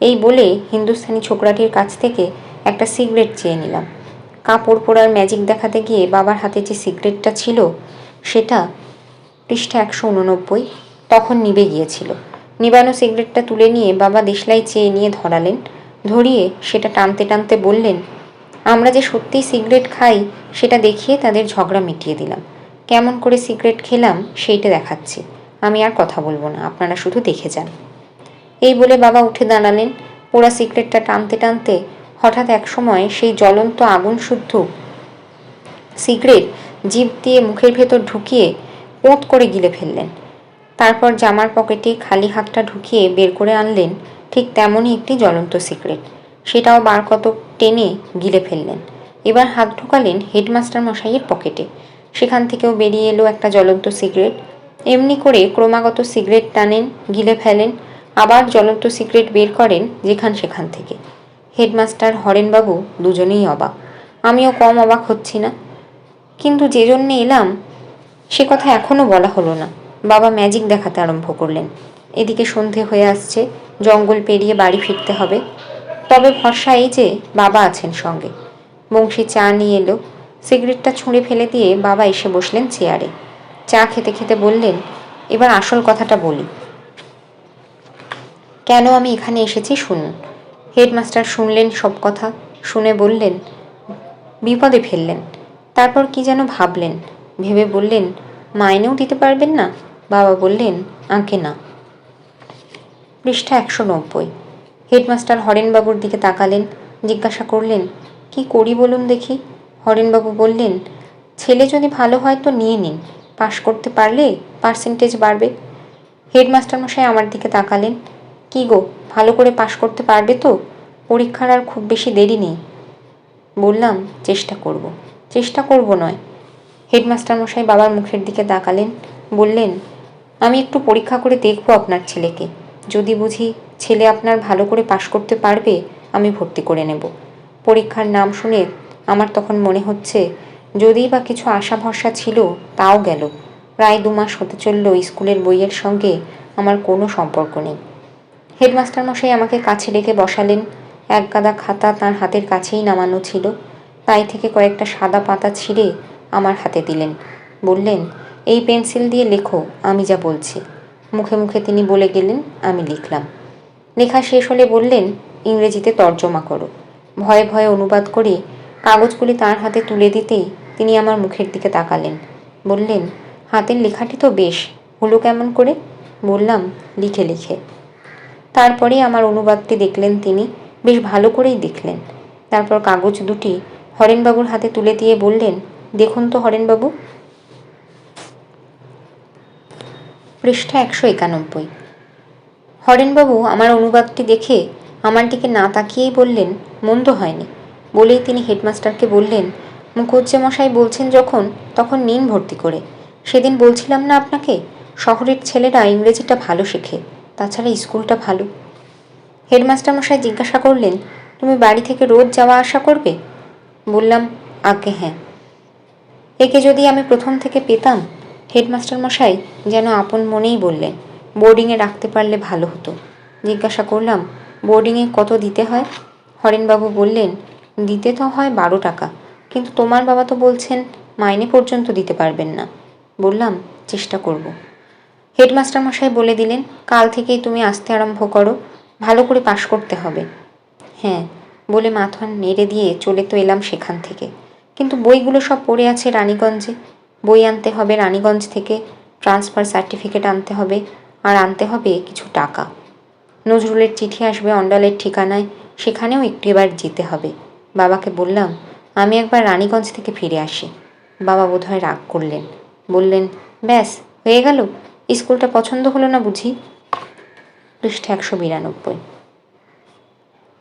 এই বলে হিন্দুস্তানি ছোকরাটির কাছ থেকে একটা সিগারেট চেয়ে নিলাম। কাপড় পোড়ার ম্যাজিক দেখাতে গিয়ে বাবার হাতে যে সিগারেটটা ছিল সেটা, পৃষ্ঠা 189, তখন নিভে গিয়েছিল। নিবানো সিগারেটটা তুলে নিয়ে বাবা দেশলাই চেয়ে নিয়ে ধরালেন। ধরিয়ে সেটা টানতে টানতে বললেন, আমরা যে সত্যিই সিগারেট খাই সেটা দেখিয়ে তাদের ঝগড়া মিটিয়ে দিলাম। কেমন করে সিগারেট খেলাম সেইটা দেখাচ্ছি। আমি আর কথা বলবো না, আপনারা শুধু দেখে যান। এই বলে বাবা উঠে দাঁড়ালেন। পোড়া সিগারেটটা টানতে টানতে হঠাৎ একসময় সেই জ্বলন্ত আগুন শুদ্ধ সিগারেট জিভ দিয়ে মুখের ভেতর ঢুকিয়ে পোঁত করে গিলে ফেললেন। তারপর জামার পকেটে খালি হাতটা ঢুকিয়ে বের করে আনলেন ঠিক তেমনই একটি জ্বলন্ত সিগারেট। সেটাও বার কত টেনে গিলে ফেললেন। এবার হাত ঢোকালেন হেডমাস্টার মশাইয়ের পকেটে। সেখান থেকেও বেরিয়ে এলো একটা জ্বলন্ত সিগারেট। এমনি করে ক্রমাগত সিগারেট টানেন, গিলে ফেলেন, আবার জ্বলন্ত সিগারেট বের করেন সেখান থেকে। হেডমাস্টার, হরেনবাবু দুজনেই অবাক। আমিও কম অবাক হচ্ছি না। কিন্তু যে জন্যে এলাম সে কথা এখনও বলা হলো না। বাবা ম্যাজিক দেখাতে আরম্ভ করলেন। এদিকে সন্ধে হয়ে আসছে, জঙ্গল পেরিয়ে বাড়ি ফিরতে হবে। তবে ভরসা এই যে বাবা আছেন সঙ্গে। বংশী চা নিয়ে এলো। সিগারেটটা ছুঁড়ে ফেলে দিয়ে বাবা এসে বসলেন চেয়ারে। চা খেতে খেতে বললেন, এবার আসল কথাটা বলি। কেন আমি এখানে এসেছি শুনুন। হেডমাস্টার শুনলেন সব কথা। শুনে বললেন, বিপদে ফেললেন। তারপর কি যেন ভাবলেন, ভেবে বললেন, মাইনেও দিতে পারবেন না? বাবা বললেন, আঁকে না। পৃষ্ঠা 190। হেডমাস্টার হরেনবাবুর দিকে তাকালেন, জিজ্ঞাসা করলেন, কি করি বলুন দেখি? হরেনবাবু বললেন, ছেলে যদি ভালো হয় তো নিয়ে নিন, পাশ করতে পারলে পার্সেন্টেজ বাড়বে। হেডমাস্টার মশাই আমার দিকে তাকালেন, কি গো, ভালো করে পাশ করতে পারবে তো? পরীক্ষার আর খুব বেশি দেরি নেই। বললাম, চেষ্টা করব। চেষ্টা করব নয়। হেডমাস্টার মশাই বাবার মুখের দিকে তাকালেন, বললেন, আমি একটু পরীক্ষা করে দেখব আপনার ছেলেকে। যদি বুঝি ছেলে আপনার ভালো করে পাশ করতে পারবে, আমি ভর্তি করে নেব। পরীক্ষার নাম শুনে আমার তখন মনে হচ্ছে যদিই বা কিছু আশা ভরসা ছিল, তাও গেল। প্রায় 2 মাস হতে চলল স্কুলের বইয়ের সঙ্গে আমার কোনো সম্পর্ক নেই। হেডমাস্টার মশাই আমাকে কাছে ডেকে বসালেন। এক গাদা খাতা তাঁর হাতের কাছেই নামানো ছিল। তাই থেকে কয়েকটা সাদা পাতা ছিঁড়ে আমার হাতে দিলেন। বললেন, এই পেন্সিল দিয়ে লেখো আমি যা বলছি। মুখে মুখে তিনি বলে গেলেন, আমি লিখলাম। লেখা শেষ হলে বললেন, ইংরেজিতে তর্জমা করো। ভয়ে ভয়ে অনুবাদ করে কাগজগুলি তাঁর হাতে তুলে দিতেই তিনি আমার মুখের দিকে তাকালেন। বললেন, হাতের লেখাটি তো বেশ, হলো কেমন করে? বললাম, লিখে লিখে। তারপরে আমার অনুবাদটি দেখলেন তিনি, বেশ ভালো করেই দেখলেন। তারপর কাগজ দুটি হরেনবাবুর হাতে তুলে দিয়ে বললেন, দেখুন তো হরেনবাবু। পৃষ্ঠা 191। হরেনবাবু আমার অনুবাদটি দেখে আমার দিকে না তাকিয়েই বললেন, মন্দ হয়নি। বলেই তিনি হেডমাস্টারকে বললেন, মুখুজ্জেমশাই বলছেন যখন, তখন নিন ভর্তি করে। সেদিন বলছিলাম না আপনাকে, শহরের ছেলেরা ইংরেজিটা ভালো শেখে, তাছাড়া স্কুলটা ভালো। হেডমাস্টার মশাই জিজ্ঞাসা করলেন, তুমি বাড়ি থেকে রোজ যাওয়া আসা করবে? বললাম, আজ্ঞে হ্যাঁ। একে যদি আমি প্রথম থেকে পেতাম। হেডমাস্টার মশাই যেন আপন মনেই বললেন, বোর্ডিংয়ে রাখতে পারলে ভালো হতো। জিজ্ঞাসা করলাম, বোর্ডিংয়ে কত দিতে হয়? হরেনবাবু বললেন, দিতে তো হয় 12 টাকা, কিন্তু তোমার বাবা তো বলছেন মাইনে পর্যন্ত দিতে পারবেন না। বললাম, চেষ্টা করব। হেডমাস্টার মশাই বলে দিলেন, কাল থেকেই তুমি আসতে আরম্ভ করো, ভালো করে পাশ করতে হবে। হ্যাঁ বলে মাথা নেড়ে দিয়ে চলে তো এলাম সেখান থেকে। কিন্তু বইগুলো সব পড়ে আছে রানীগঞ্জে। বই আনতে হবে রানীগঞ্জ থেকে, ট্রান্সফার সার্টিফিকেট আনতে হবে, আর আনতে হবে কিছু টাকা। নজরুলের চিঠি আসবে অন্ডালের ঠিকানায়, সেখানেও একটু এবার যেতে হবে। বাবাকে বললাম, আমি একবার রানীগঞ্জ থেকে ফিরে আসি। বাবা বোধহয় রাগ করলেন। বললেন, ব্যাস হয়ে গেল, স্কুলটা পছন্দ হলো না বুঝি? পৃষ্ঠা 192।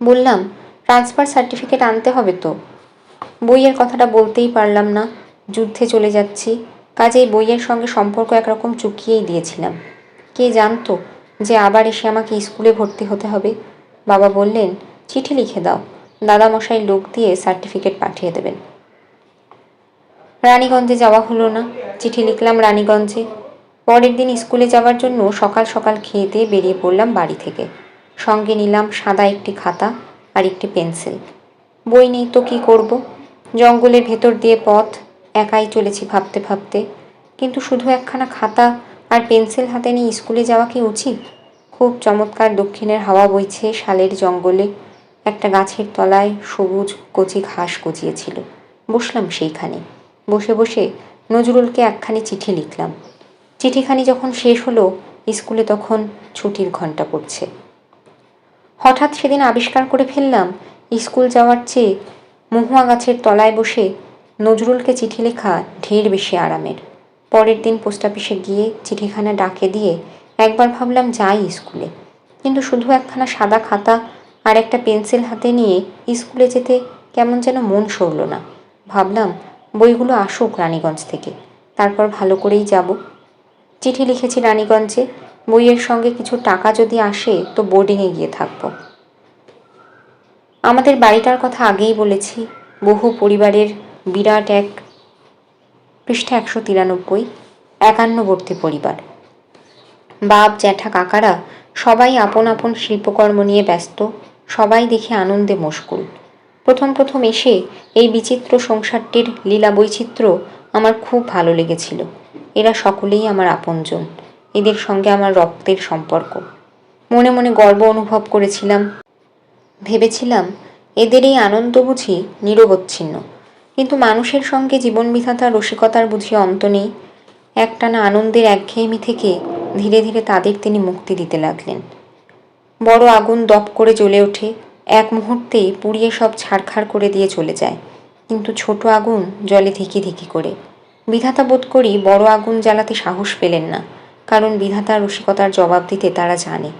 বললাম, ট্রান্সফার সার্টিফিকেট আনতে হবে তো। বইয়ের কথাটা বলতেই পারলাম না, যুদ্ধে চলে যাচ্ছি, কাজেই বইয়ের সঙ্গে সম্পর্ক একরকম চুকিয়েই দিয়েছিলাম। কে জানতো যে আবার এসে আমাকে স্কুলে ভর্তি হতে হবে। বাবা বললেন, চিঠি লিখে দাও, দাদামশাই লোক দিয়ে সার্টিফিকেট পাঠিয়ে দেবেন। রানীগঞ্জে যাওয়া হলো না। চিঠি লিখলাম রানীগঞ্জে। পরের দিন স্কুলে যাওয়ার জন্য সকাল সকাল খেয়ে দিয়ে বেরিয়ে পড়লাম বাড়ি থেকে। সঙ্গে নিলাম সাদা একটি খাতা আর একটি পেন্সিল। বই নেই তো কী করব? জঙ্গলের ভেতর দিয়ে পথ, একাই চলেছি ভাবতে ভাবতে। কিন্তু শুধু একখানা খাতা আর পেন্সিল হাতে নিয়ে স্কুলে যাওয়া কি উচিত? খুব চমৎকার দক্ষিণের হাওয়া বইছে শালের জঙ্গলে। একটা গাছের তলায় সবুজ কচি ঘাস গজিয়েছিল। বসলাম সেইখানে। বসে বসে নজরুলকে একখানি চিঠি লিখলাম। চিঠিখানি যখন শেষ হলো, স্কুলে তখন ছুটির ঘণ্টা পড়ছে। হঠাৎ সেদিন আবিষ্কার করে ফেললাম, স্কুল যাওয়ার চেয়ে মহুয়া গাছের তলায় বসে নজরুলকে চিঠি লেখা ঢের বেশি আরামের। পরের দিন পোস্ট অফিসে গিয়ে চিঠিখানা ডাকে দিয়ে একবার ভাবলাম যাই স্কুলে, কিন্তু শুধু একখানা সাদা খাতা আর একটা পেন্সিল হাতে নিয়ে স্কুলে যেতে কেমন যেন মন সরল না। ভাবলাম, বইগুলো আসুক রানীগঞ্জ থেকে, তারপর ভালো করেই যাব। চিঠি লিখেছি রানীগঞ্জে, বইয়ের সঙ্গে কিছু টাকা যদি আসে তো বোর্ডিংয়ে গিয়ে থাকব। আমাদের বাড়িটার কথা আগেই বলেছি, বহু পরিবারের বিরাট এক। পৃষ্ঠা 193। একান্নবর্তী পরিবার। বাপ জ্যাঠা কাকারা সবাই আপন আপন শিল্পকর্ম নিয়ে ব্যস্ত, সবাই দেখে আনন্দে মশগুল। প্রথম প্রথম এসে এই বিচিত্র সংসারটির লীলা বৈচিত্র্য আমার খুব ভালো লেগেছিল। এরা সকলেই আমার আপনজন, এদের সঙ্গে আমার রক্তের সম্পর্ক। মনে মনে গর্ব অনুভব করেছিলাম। ভেবেছিলাম, এদের এই আনন্দ বুঝি নিরবচ্ছিন্ন, কিন্তু মানুষের সঙ্গে জীবনবিধাতার রসিকতার বুঝি অন্ত নেই। একটানা আনন্দের একঘেয়েমি থেকে ধীরে ধীরে তাদের তিনি মুক্তি দিতে লাগলেন। বড় আগুন দপ করে জ্বলে ওঠে, এক মুহূর্তেই পুড়িয়ে সব ছারখার করে দিয়ে চলে যায়। কিন্তু ছোট আগুন জ্বলে ধিকি ধিকি করে। বিধাতা বোধ করি বড় আগুন জ্বালাতে সাহস পেলেন না, কারণ বিধাতার রসিকতার জবাব দিতে তারা জানে।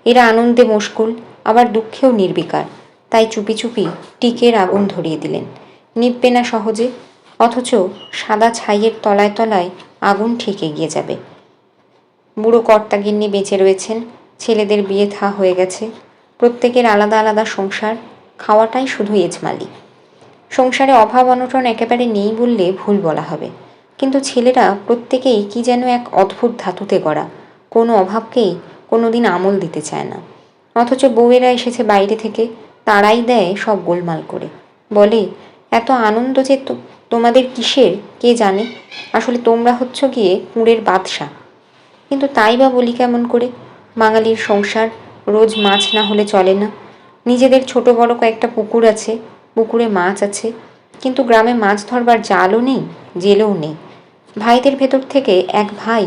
এরা আনন্দে মশগুল, আবার দুঃখেও নির্বিকার, তাই চুপি চুপি টিকের আগুন ধরিয়ে দিলেন। নিববে না সহজে, অথচ সাদা ছাইয়ের তলায় তলায় আগুন ঠিক এগিয়ে যাবে। বুড়ো কর্তাগিন্নি বেঁচে রয়েছেন, ছেলেদের বিয়ে থা হয়ে গেছে, প্রত্যেকের আলাদা আলাদা সংসার, খাওয়াটাই শুধু এজমালি। সংসারে অভাব অনটন একেবারে নেই বললে ভুল বলা হবে, কিন্তু ছেলেরা প্রত্যেকেই কি যেন এক অদ্ভুত ধাতুতে গড়া, কোনো অভাবকেই কোনোদিন আমল দিতে চায় না। অথচ বউয়েরা এসেছে বাইরে থেকে, তারাই দেয় সব গোলমাল করে। বলে, এত আনন্দ যে তোমাদের কিসের কে জানে, আসলে তোমরা হচ্ছ গিয়ে কুঁড়ের বাদশা। কিন্তু তাই বা বলি কেমন করে? বাঙালির সংসার, রোজ মাছ না হলে চলে না। নিজেদের ছোট বড় কয়েকটা পুকুর আছে, পুকুরে মাছ আছে, কিন্তু গ্রামে মাছ ধরবার জালও নেই, জেলেও নেই। ভাইদের ভেতর থেকে এক ভাই,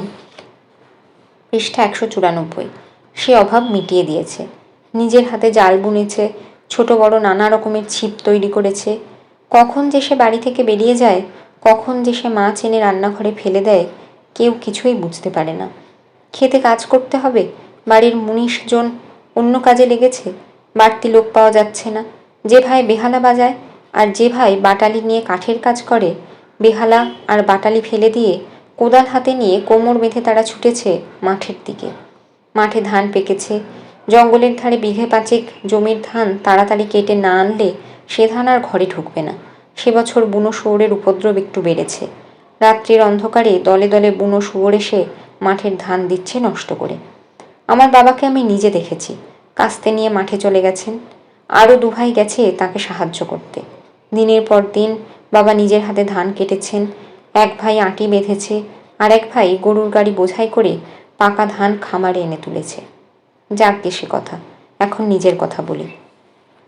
পৃষ্ঠা 194, সে অভাব মিটিয়ে দিয়েছে। নিজের হাতে জাল বুনেছে, ছোট বড় নানা রকমের ছিপ তৈরি করেছে। কখন যে সে বাড়ি থেকে বেরিয়ে যায়, কখন যে সে মাছ এনে রান্নাঘরে ফেলে দেয়, কেউ কিছুই বুঝতে পারে না। খেতে কাজ করতে হবে, বাড়ির 19 জন অন্য কাজে লেগেছে, বাড়তি লোক পাওয়া যাচ্ছে না। যে ভাই বেহালা বাজায় আর যে ভাই বাটালি নিয়ে কাঠের কাজ করে, বেহালা আর বাটালি ফেলে দিয়ে কোদাল হাতে নিয়ে কোমর বেঁধে তারা ছুটেছে মাঠের দিকে। মাঠে ধান পেকেছে, জঙ্গলের ধারে বিঘে 5 জমির ধান তাড়াতাড়ি কেটে না আনলে সে ধান আর ঘরে ঢুকবে না। সে বছর বুনো শুয়োরের উপদ্রব একটু বেড়েছে। রাত্রির অন্ধকারে দলে দলে বুনো শুয়োর এসে মাঠের ধান দিচ্ছে নষ্ট করে। আমার বাবাকে আমি নিজে দেখেছি, কাস্তে নিয়ে মাঠে চলে গেছেন। আরও 2 ভাই গেছে তাকে সাহায্য করতে। দিনের পর দিন বাবা নিজের হাতে ধান কেটেছেন। এক ভাই আঁটি বেঁধেছে, আর এক ভাই গরুর গাড়ি বোঝাই করে পাকা ধান খামারে এনে তুলেছে। যাক গে সে কথা, এখন নিজের কথা বলি।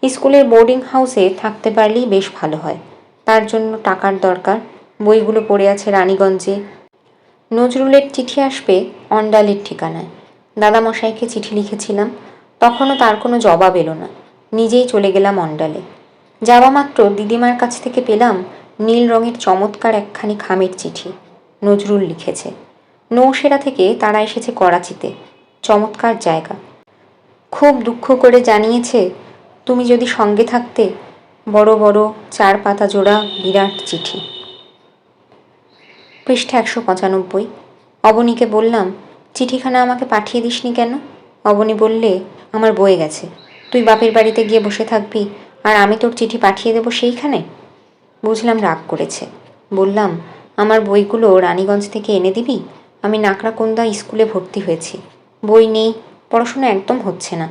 স্কুলের বোর্ডিং হাউসে থাকতে পারলেই বেশ ভালো হয়। তার জন্য টাকার দরকার। বইগুলো পড়ে আছে রানীগঞ্জে। নজরুলের চিঠি আসবে অন্ডালের ঠিকানায়। দাদামশাইকে চিঠি লিখেছিলাম, তখনও তার কোনো জবাব এলো না। নিজেই চলে গেলাম অন্ডালে। যাওয়া মাত্র দিদিমার কাছ থেকে পেলাম নীল রঙের চমৎকার একখানি খামের চিঠি। নজরুল লিখেছে। নৌসেরা থেকে তারা এসেছে করাচিতে। চমৎকার জায়গা। খুব দুঃখ করে জানিয়েছে, তুমি যদি সঙ্গে থাকতে। বড় বড় 4 পাতা জোড়া বিরাট চিঠি। পৃষ্ঠা 195। অবনীকে বললাম, চিঠিখানা আমাকে পাঠিয়ে দিসনি কেন? অবনী বললে, আমার বয়ে গেছে। তুই বাপের বাড়িতে গিয়ে বসে থাকবি আর আমি তোর চিঠি পাঠিয়ে দেবো সেইখানে। বুঝলাম রাগ করেছে। বললাম, আমার বইগুলো রানীগঞ্জ থেকে এনে দিবি? আমি নাকড়াকোন্দা স্কুলে ভর্তি হয়েছি, বই নেই, পড়াশোনা একদম হচ্ছে না।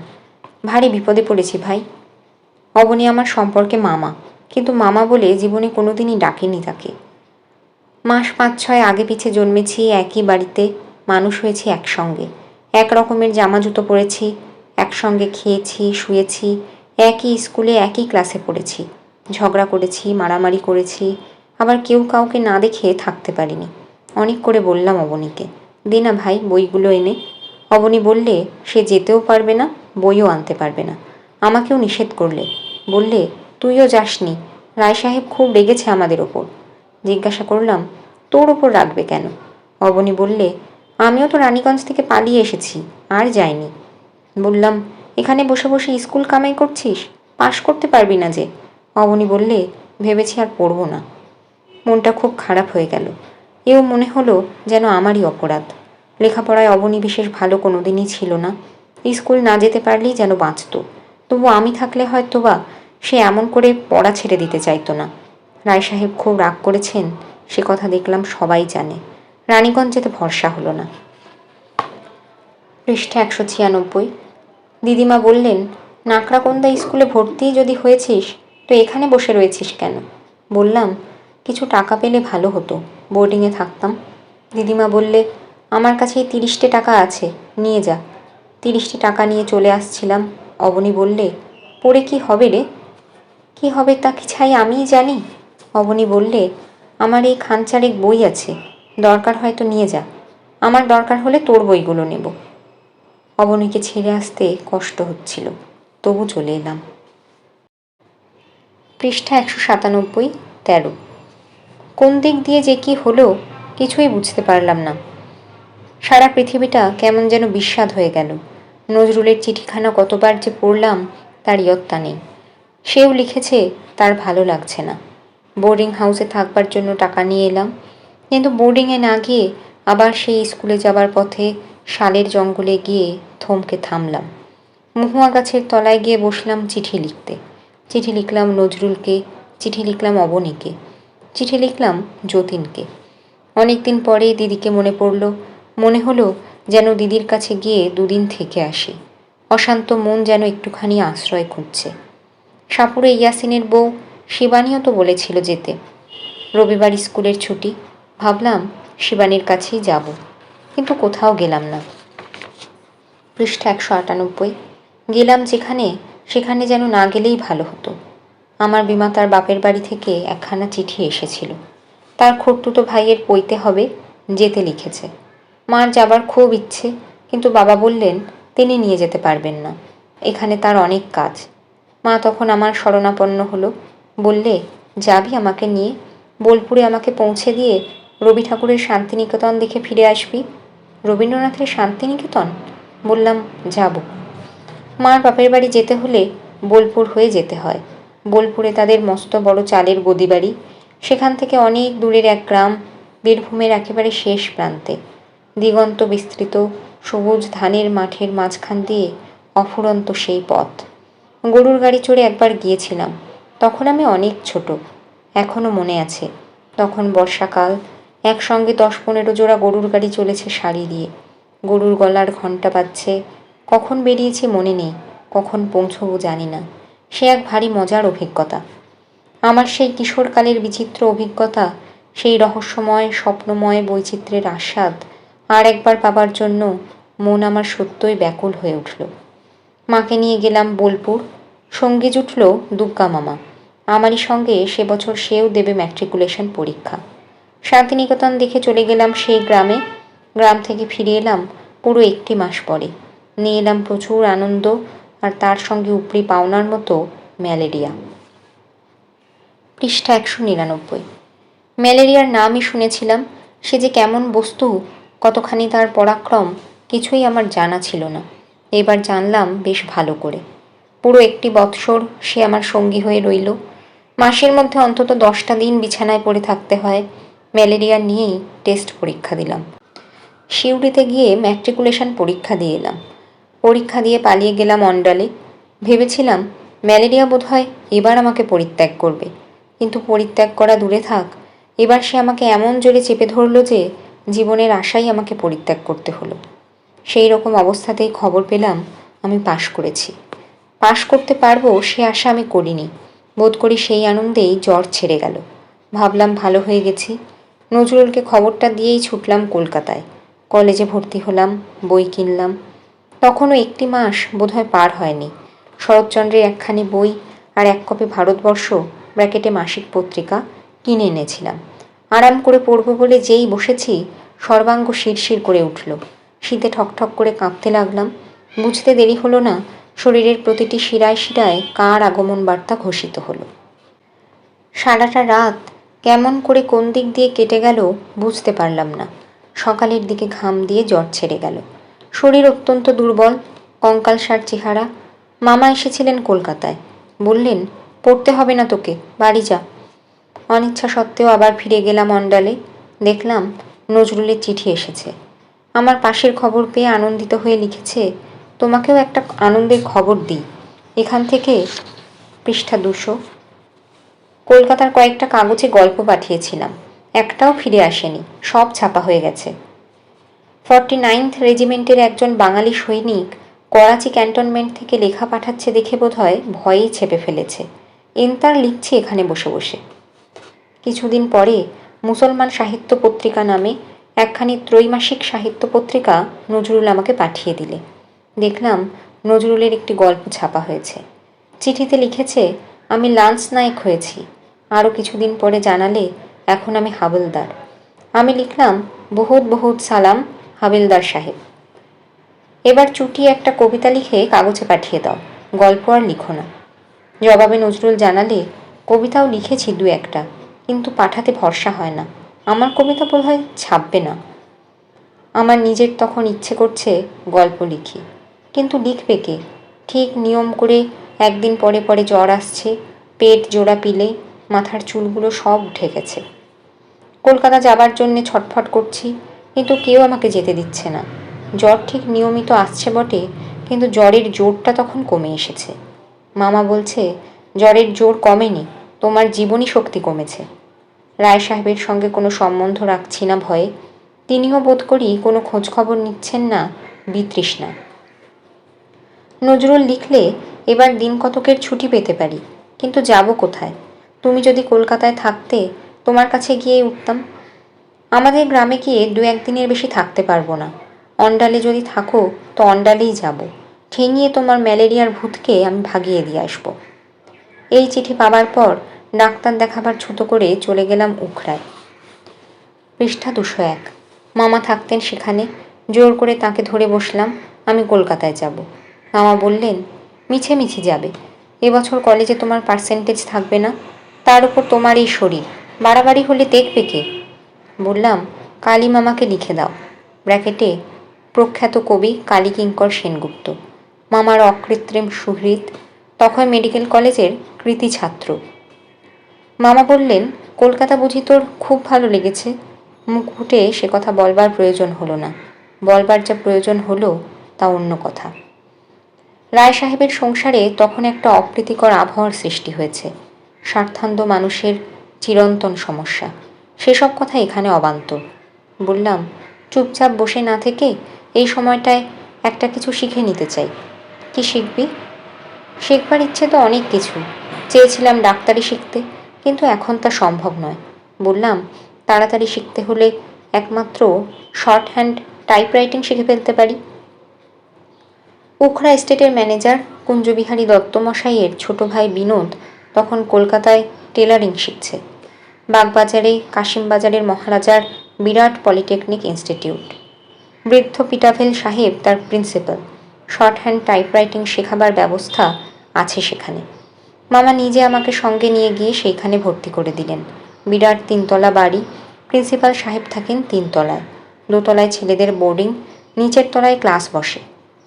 ভারী বিপদে পড়েছি ভাই। অবনী আমার সম্পর্কে মামা, কিন্তু মামা বলে জীবনে কোনোদিনই ডাকেনি তাকে। মাস 5-6 আগে পিছে জন্মেছি একই বাড়িতে, মানুষ হয়েছি একসঙ্গে, এক রকমের জামা জুতো পরেছি, একসঙ্গে খেয়েছি, শুয়েছি, একই স্কুলে একই ক্লাসে পড়েছি, ঝগড়া করেছি, মারামারি করেছি, আবার কেউ কাউকে না দেখে থাকতে পারিনি। অনেক করে বললাম অবনীকে, দে না ভাই বইগুলো এনে। অবনী বললে সে যেতেও পারবে না, বইও আনতে পারবে না। আমাকেও নিষেধ করলে, বললে তুইও যাসনি, রায় সাহেব খুব রেগেছে আমাদের ওপর। জিজ্ঞাসা করলাম, তোর ওপর রাখবে কেন? অবনী বললে, আমিও তো রানীগঞ্জ থেকে পালিয়ে এসেছি, আর যাইনি। বললাম, এখানে বসে বসে স্কুল কামাই করছিস, পাশ করতে পারবি না যে। অবনী বললে, ভেবেছি আর পড়ব না। মনটা খুব খারাপ হয়ে গেল। এও মনে হলো যেন আমারই অপরাধ। লেখাপড়ায় অবনী বিশেষ ভালো কোনোদিনই ছিল না। স্কুল না যেতে পারলেই যেন বাঁচত। তবু আমি থাকলে হয়তো বা সে এমন করে পড়া ছেড়ে দিতে চাইতো না। রায় সাহেব খুব রাগ করেছেন, সে কথা দেখলাম সবাই জানে। রানীগঞ্জ যেতে ভরসা হলো না। পৃষ্ঠা 196। দিদিমা বললেন, নাকড়াকোন্দা স্কুলে ভর্তি যদি হয়েছিস তো এখানে বসে রয়েছিস কেন? বললাম, কিছু টাকা পেলে ভালো হতো, বোর্ডিংয়ে থাকতাম। দিদিমা বললে, আমার কাছে 30টে টাকা আছে, নিয়ে যা। 30টি টাকা নিয়ে চলে আসছিলাম। অবনী বললে, পড়ে কি হবে রে? কি হবে তা কি ছাই আমিই জানি। অবনী বললে, আমার এই খানচারেক বই আছে, দরকার হয়তো নিয়ে যা। আমার দরকার হলে তোর বইগুলো নেব। অবনীকে ছেড়ে আসতে কষ্ট হচ্ছিল, তবু চলে এলাম। পৃষ্ঠা 197, 13। কোন দিক দিয়ে যে কি হলো কিছুই বুঝতে পারলাম না। সারা পৃথিবীটা কেমন যেন বিস্বাদ হয়ে গেল। নজরুলের চিঠিখানা কতবার যে পড়লাম তার ইয়ত্তা নেই। সেও লিখেছে তার ভালো লাগছে না। বোর্ডিং হাউসে থাকবার জন্য টাকা নিয়ে এলাম, কিন্তু বোর্ডিংয়ে না গিয়ে আবার সেই স্কুলে যাবার পথে শালের জঙ্গলে গিয়ে থমকে থামলাম। মহুয়া গাছের তলায় গিয়ে বসলাম চিঠি লিখতে। চিঠি লিখলাম নজরুলকে, চিঠি লিখলাম অবনীকে, চিঠি লিখলাম যতীনকে। অনেক দিন পরে দিদিকে মনে পড়ল। মনে হলো যেন দিদির কাছে গিয়ে দুদিন থেকে আসি। অশান্ত মন যেন একটুখানি আশ্রয় খুঁজছে। সাপুরে ইয়াসিনের বউ শিবানীও তো বলেছিল যেতে। রবিবার স্কুলের ছুটি, ভাবলাম শিবানীর কাছেই যাব, কিন্তু কোথাও গেলাম না। পৃষ্ঠা 198। গেলাম যেখানে, সেখানে যেন না গেলেই ভালো হতো। আমার বিমাতার বাপের বাড়ি থেকে একখানা চিঠি এসেছিল। তার খুড়তুতো ভাইয়ের পৈতে হবে, যেতে লিখেছে। মার যাবার খুব ইচ্ছে, কিন্তু বাবা বললেন তিনি নিয়ে যেতে পারবেন না, এখানে তার অনেক কাজ। মা তখন আমার শরণাপন্ন হলো, বললে যাবি আমাকে নিয়ে, বোলপুরে আমাকে পৌঁছে দিয়ে রবি ঠাকুরের শান্তিনিকেতন দেখে ফিরে আসবি। রবীন্দ্রনাথের শান্তিনিকেতন? বললাম যাব। মার বাপের বাড়ি যেতে হলে বোলপুর হয়ে যেতে হয়। বোলপুরে তাদের মস্ত বড় চালের গদি বাড়ি, সেখান থেকে অনেক দূরের এক গ্রাম, বীরভূমের একেবারে শেষ প্রান্তে। দিগন্ত বিস্তৃত সবুজ ধানের মাঠের মাঝখান দিয়ে অফুরন্ত সেই পথ। গরুর গাড়ি চড়ে একবার গিয়েছিলাম, তখন আমি অনেক ছোট, এখনও মনে আছে। তখন বর্ষাকাল, একসঙ্গে 10-15 জোড়া গরুর গাড়ি চলেছে সারি দিয়ে। গরুর গলার ঘণ্টা বাজছে। কখন বেরিয়েছি মনে নেই, কখন পৌঁছবো জানি না। সে এক ভারী মজার অভিজ্ঞতা। আমার সেই কিশোরকালের বিচিত্র অভিজ্ঞতা, সেই রহস্যময় স্বপ্নময় বৈচিত্র্যের আস্বাদ আর একবার পাবার জন্য মন আমার সত্যই ব্যাকুল হয়ে উঠল। মাকে নিয়ে গেলাম বোলপুর। সঙ্গী জুটল দুগ্গা মামা। আমারই সঙ্গে সে বছর সেও দেবে ম্যাট্রিকুলেশন পরীক্ষা। শান্তিনিকেতন দেখে চলে গেলাম সেই গ্রামে। গ্রাম থেকে ফিরে এলাম পুরো 1 মাস পরে। নিয়ে এলাম প্রচুর আনন্দ, আর তার সঙ্গে উপরি পাওনার মতো ম্যালেরিয়া। পৃষ্ঠা 199। ম্যালেরিয়ার নামই শুনেছিলাম, সে যে কেমন বস্তু, কতখানি তার পরাক্রম, কিছুই আমার জানা ছিল না। এবার জানলাম বেশ ভালো করে। পুরো 1 বৎসর সে আমার সঙ্গী হয়ে রইল। মাসের মধ্যে অন্তত 10টা দিন বিছানায় পড়ে থাকতে হয়। ম্যালেরিয়া নিয়েই টেস্ট পরীক্ষা দিলাম। সিউড়িতে গিয়ে ম্যাট্রিকুলেশন পরীক্ষা দিয়ে এলাম। পরীক্ষা দিয়ে পালিয়ে গেলাম অন্ডালে। ভেবেছিলাম ম্যালেরিয়া বোধহয় এবার আমাকে পরিত্যাগ করবে, কিন্তু পরিত্যাগ করা দূরে থাক, এবার সে আমাকে এমন জোরে চেপে ধরল যে জীবনের আশাই আমাকে পরিত্যাগ করতে হলো। সেই রকম অবস্থাতেই খবর পেলাম আমি পাশ করেছি। পাশ করতে পারবো সে আশা আমি করিনি। বোধ করি সেই আনন্দেই জ্বর ছেড়ে গেল। ভাবলাম ভালো হয়ে গেছি। নজরুলকে খবরটা দিয়েই ছুটলাম কলকাতায়। কলেজে ভর্তি হলাম, বই কিনলাম। তখনও 1 মাস বোধহয় পার হয়নি। শরৎচন্দ্রের একখানি বই আর 1 কপি ভারতবর্ষ ব্র্যাকেটে মাসিক পত্রিকা কিনে এনেছিলাম। আরাম করে পড়ব বলে যেই বসেছি, সর্বাঙ্গ শিরশির করে উঠল। শীতে ঠকঠক করে কাঁপতে লাগলাম। বুঝতে দেরি হলো না, শরীরের প্রতিটি শিরায় শিরায় কার আগমন বার্তা ঘোষিত হলো। সারাটা রাত কেমন করে কোন দিক দিয়ে কেটে গেল বুঝতে পারলাম না। সকালের দিকে ঘাম দিয়ে জ্বর ছেড়ে গেল। শরীর অত্যন্ত দুর্বল, কঙ্কালসার চেহারা। মামা এসেছিলেন কলকাতায়। বললেন পড়তে হবে না তোকে, বাড়ি যা। অনিচ্ছা সত্ত্বেও আবার ফিরে গেলাম অন্ডালে। দেখলাম নজরুলের চিঠি এসেছে। আমার পাশের খবর পেয়ে আনন্দিত হয়ে লিখেছে, তোমাকেও একটা আনন্দের খবর দিই। এখান থেকে। পৃষ্ঠা 200। কলকাতার কয়েকটা কাগজে গল্প পাঠিয়েছিলাম, একটাও ফিরে আসেনি, সব ছাপা হয়ে গেছে। 49th রেজিমেন্টের একজন বাঙালি সৈনিক করাচি ক্যান্টনমেন্ট থেকে লেখা পাঠাচ্ছে দেখে বোধহয় ভয়েই ছেপে ফেলেছে। এনতার লিখছি এখানে বসে বসে। কিছুদিন পরে মুসলমান সাহিত্য পত্রিকা নামে একখানি ত্রৈমাসিক সাহিত্য পত্রিকা নজরুল আমাকে পাঠিয়ে দিলে। দেখলাম নজরুলের একটি গল্প ছাপা হয়েছে। চিঠিতে লিখেছে আমি লান্স নায়েক হয়েছি। আরও কিছুদিন পরে জানালে এখন আমি হাবিলদার। আমি লিখলাম বহুত বহুত সালাম হাবিলদার সাহেব। এবার চুটিয়ে একটা কবিতা লিখে কাগজে পাঠিয়ে দাও, গল্প আর লিখো না। জবাবে নজরুল জানালে কবিতাও লিখেছি 2-1টা, কিন্তু পাঠাতে ভরসা হয় না। আমার কবিতা বোধহয় ছাপবে না। আমার নিজের তখন ইচ্ছে করছে গল্প লিখি, কিন্তু লিখবে কে? ঠিক নিয়ম করে একদিন পরে পরে জ্বর আসছে, পেট জোড়া পিলে, মাথার চুলগুলো সব উঠে গেছে। কলকাতা যাবার জন্যে ছটফট করছি, কিন্তু কেউ আমাকে যেতে দিচ্ছে না। জ্বর ঠিক নিয়মিত আসছে বটে, কিন্তু জ্বরের জোরটা তখন কমে এসেছে। মামা বলছে জ্বরের জোর কমেনি, তোমার জীবনী শক্তি কমেছে। রায় সাহেবের সঙ্গে কোনো সম্বন্ধ রাখছি না ভয়ে, তিনিও বোধ করি কোনো খোঁজখবর নিচ্ছেন না বিতৃষ্ণা। নজরুল লিখলে এবার দিন কতকের ছুটি পেতে পারি, কিন্তু যাব কোথায়? তুমি যদি কলকাতায় থাকতে তোমার কাছে গিয়ে উঠতাম। আমাদের গ্রামে গিয়ে 2-1 দিনের বেশি থাকতে পারবো না। অন্ডালে যদি থাকো তো অন্ডালেই যাব। ঠেঙিয়ে তোমার ম্যালেরিয়ার ভূতকে আমি ভাগিয়ে দিয়ে আসবো। এই চিঠি পাবার পর ডাক্তার দেখাবার ছুতো করে চলে গেলাম উখড়ায়। পৃষ্ঠা 201। মামা থাকতেন সেখানে। জোর করে তাকে ধরে বসলাম, আমি কলকাতায় যাব। মামা বললেন, মিছে মিছি যাবে। এবছর কলেজে তোমার পার্সেন্টেজ থাকবে না, তার উপর তোমার এই শরীর, বাড়াবাড়ি হলে দেখবে কে? বললাম, কালী মামাকে লিখে দাও। ব্র্যাকেটে প্রখ্যাত কবি কালী কিঙ্কর সেনগুপ্ত, মামার অকৃত্রিম সুহৃদ, তখন মেডিকেল কলেজের কৃতি ছাত্র। মামা বললেন, কলকাতা বুঝি তোর খুব ভালো লেগেছে? মুখ ফুটে সে কথা বলবার প্রয়োজন হলো না। বলবার যা প্রয়োজন হলো তা অন্য কথা। রায় সাহেবের সংসারে তখন একটা অপ্রীতিকর আবহাওয়ার সৃষ্টি হয়েছে। স্বার্থান্ধ মানুষের চিরন্তন সমস্যা। সেসব কথা এখানে অবান্তর। বললাম, চুপচাপ বসে না থেকে এই সময়টায় একটা কিছু শিখে নিতে চাই। কি শিখবি? শিখবার ইচ্ছে তো অনেক কিছু। চেয়েছিলাম ডাক্তারি শিখতে, কিন্তু এখন তা সম্ভব নয়। বললাম, তাড়াতাড়ি শিখতে হলে একমাত্র শর্ট হ্যান্ড টাইপরাইটিং শিখে ফেলতে পারি। উখড়া এস্টেটের ম্যানেজার কুঞ্জবিহারী দত্তমশাইয়ের ছোট ভাই বিনোদ তখন কলকাতায় টেলারিং শিখছে। বাগবাজারে কাশিমবাজারের মহারাজার বিরাট পলিটেকনিক ইনস্টিটিউট। বৃদ্ধ পিটাভেল সাহেব তার প্রিন্সিপাল। শর্ট হ্যান্ড টাইপরাইটিং শেখাবার ব্যবস্থা আছে সেখানে। মামা নিজে আমাকে সঙ্গে নিয়ে গিয়ে সেইখানে ভর্তি করে দিলেন। বিরাট 3তলা বাড়ি। প্রিন্সিপাল সাহেব থাকেন 3 তলায়। 2 তলায় ছেলেদের বোর্ডিং, নিচের তলায় ক্লাস বসে।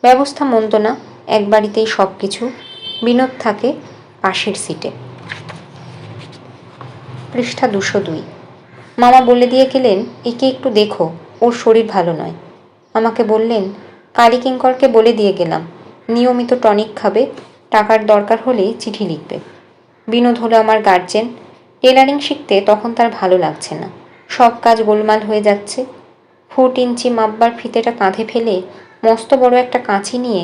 ব্যবস্থা মন্দ না, এক বাড়িতেই সব কিছু। বিনোদ থাকে পাশের সিটে। পৃষ্ঠা 202। মামা বলে দিয়ে গেলেন, একে একটু দেখো, ওর শরীর ভালো নয়। আমাকে বললেন, কালী কিঙ্করকে বলে দিয়ে গেলাম, নিয়মিত টনিক খাবে, টাকার দরকার হলে চিঠি লিখবে। বিনোদ হলো আমার গার্জেন। টেলারিং শিখতে তখন তার ভালো লাগছে না। সব কাজ গোলমাল হয়ে যাচ্ছে। ফুট ইঞ্চি মাপবার ফিতেটা কাঁধে ফেলে মস্ত বড় একটা কাঁচি নিয়ে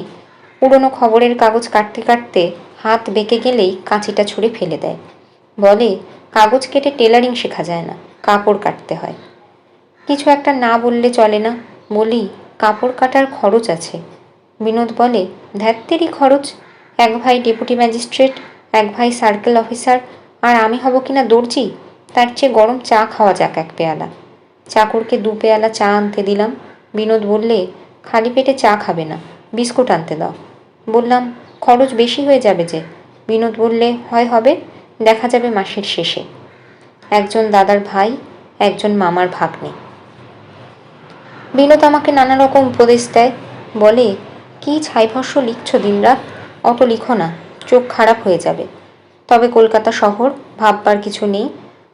পুরনো খবরের কাগজ কাটতে কাটতে হাত বেঁকে গেলেই কাঁচিটা ছুঁড়ে ফেলে দেয়। বলে, কাগজ কেটে টেলারিং শেখা যায় না, কাপড় কাটতে হয়। কিছু একটা না বললে চলে না। বলি, কাপড় কাটার খরচ আছে। বিনোদ বলে, ধ্যাত্তেরি খরচ! এক ভাই ডেপুটি ম্যাজিস্ট্রেট, এক ভাই সার্কেল অফিসার, আর আমি হব কিনা দর্জি। তার চেয়ে গরম চা খাওয়া যাক 1 পেয়ালা। চাকরকে 2 পেয়ালা চা আনতে দিলাম। বিনোদ বললে, খালি পেটে চা খাবে না, বিস্কুট আনতে দাও। বললাম, খরচ বেশি হয়ে যাবে যে। বিনোদ বললে, হয় হবে, দেখা যাবে মাসের শেষে। একজন দাদার ভাই, একজন মামার ভাগ্নে। বিনোদ আমাকে নানা রকম উপদেশ দেয়। বলে, কি ছাইভস্য লিখছো দিনরাত, অত লিখো না, চোখ খারাপ হয়ে যাবে। তবে কলকাতা শহর, ভাববার কিছু নেই।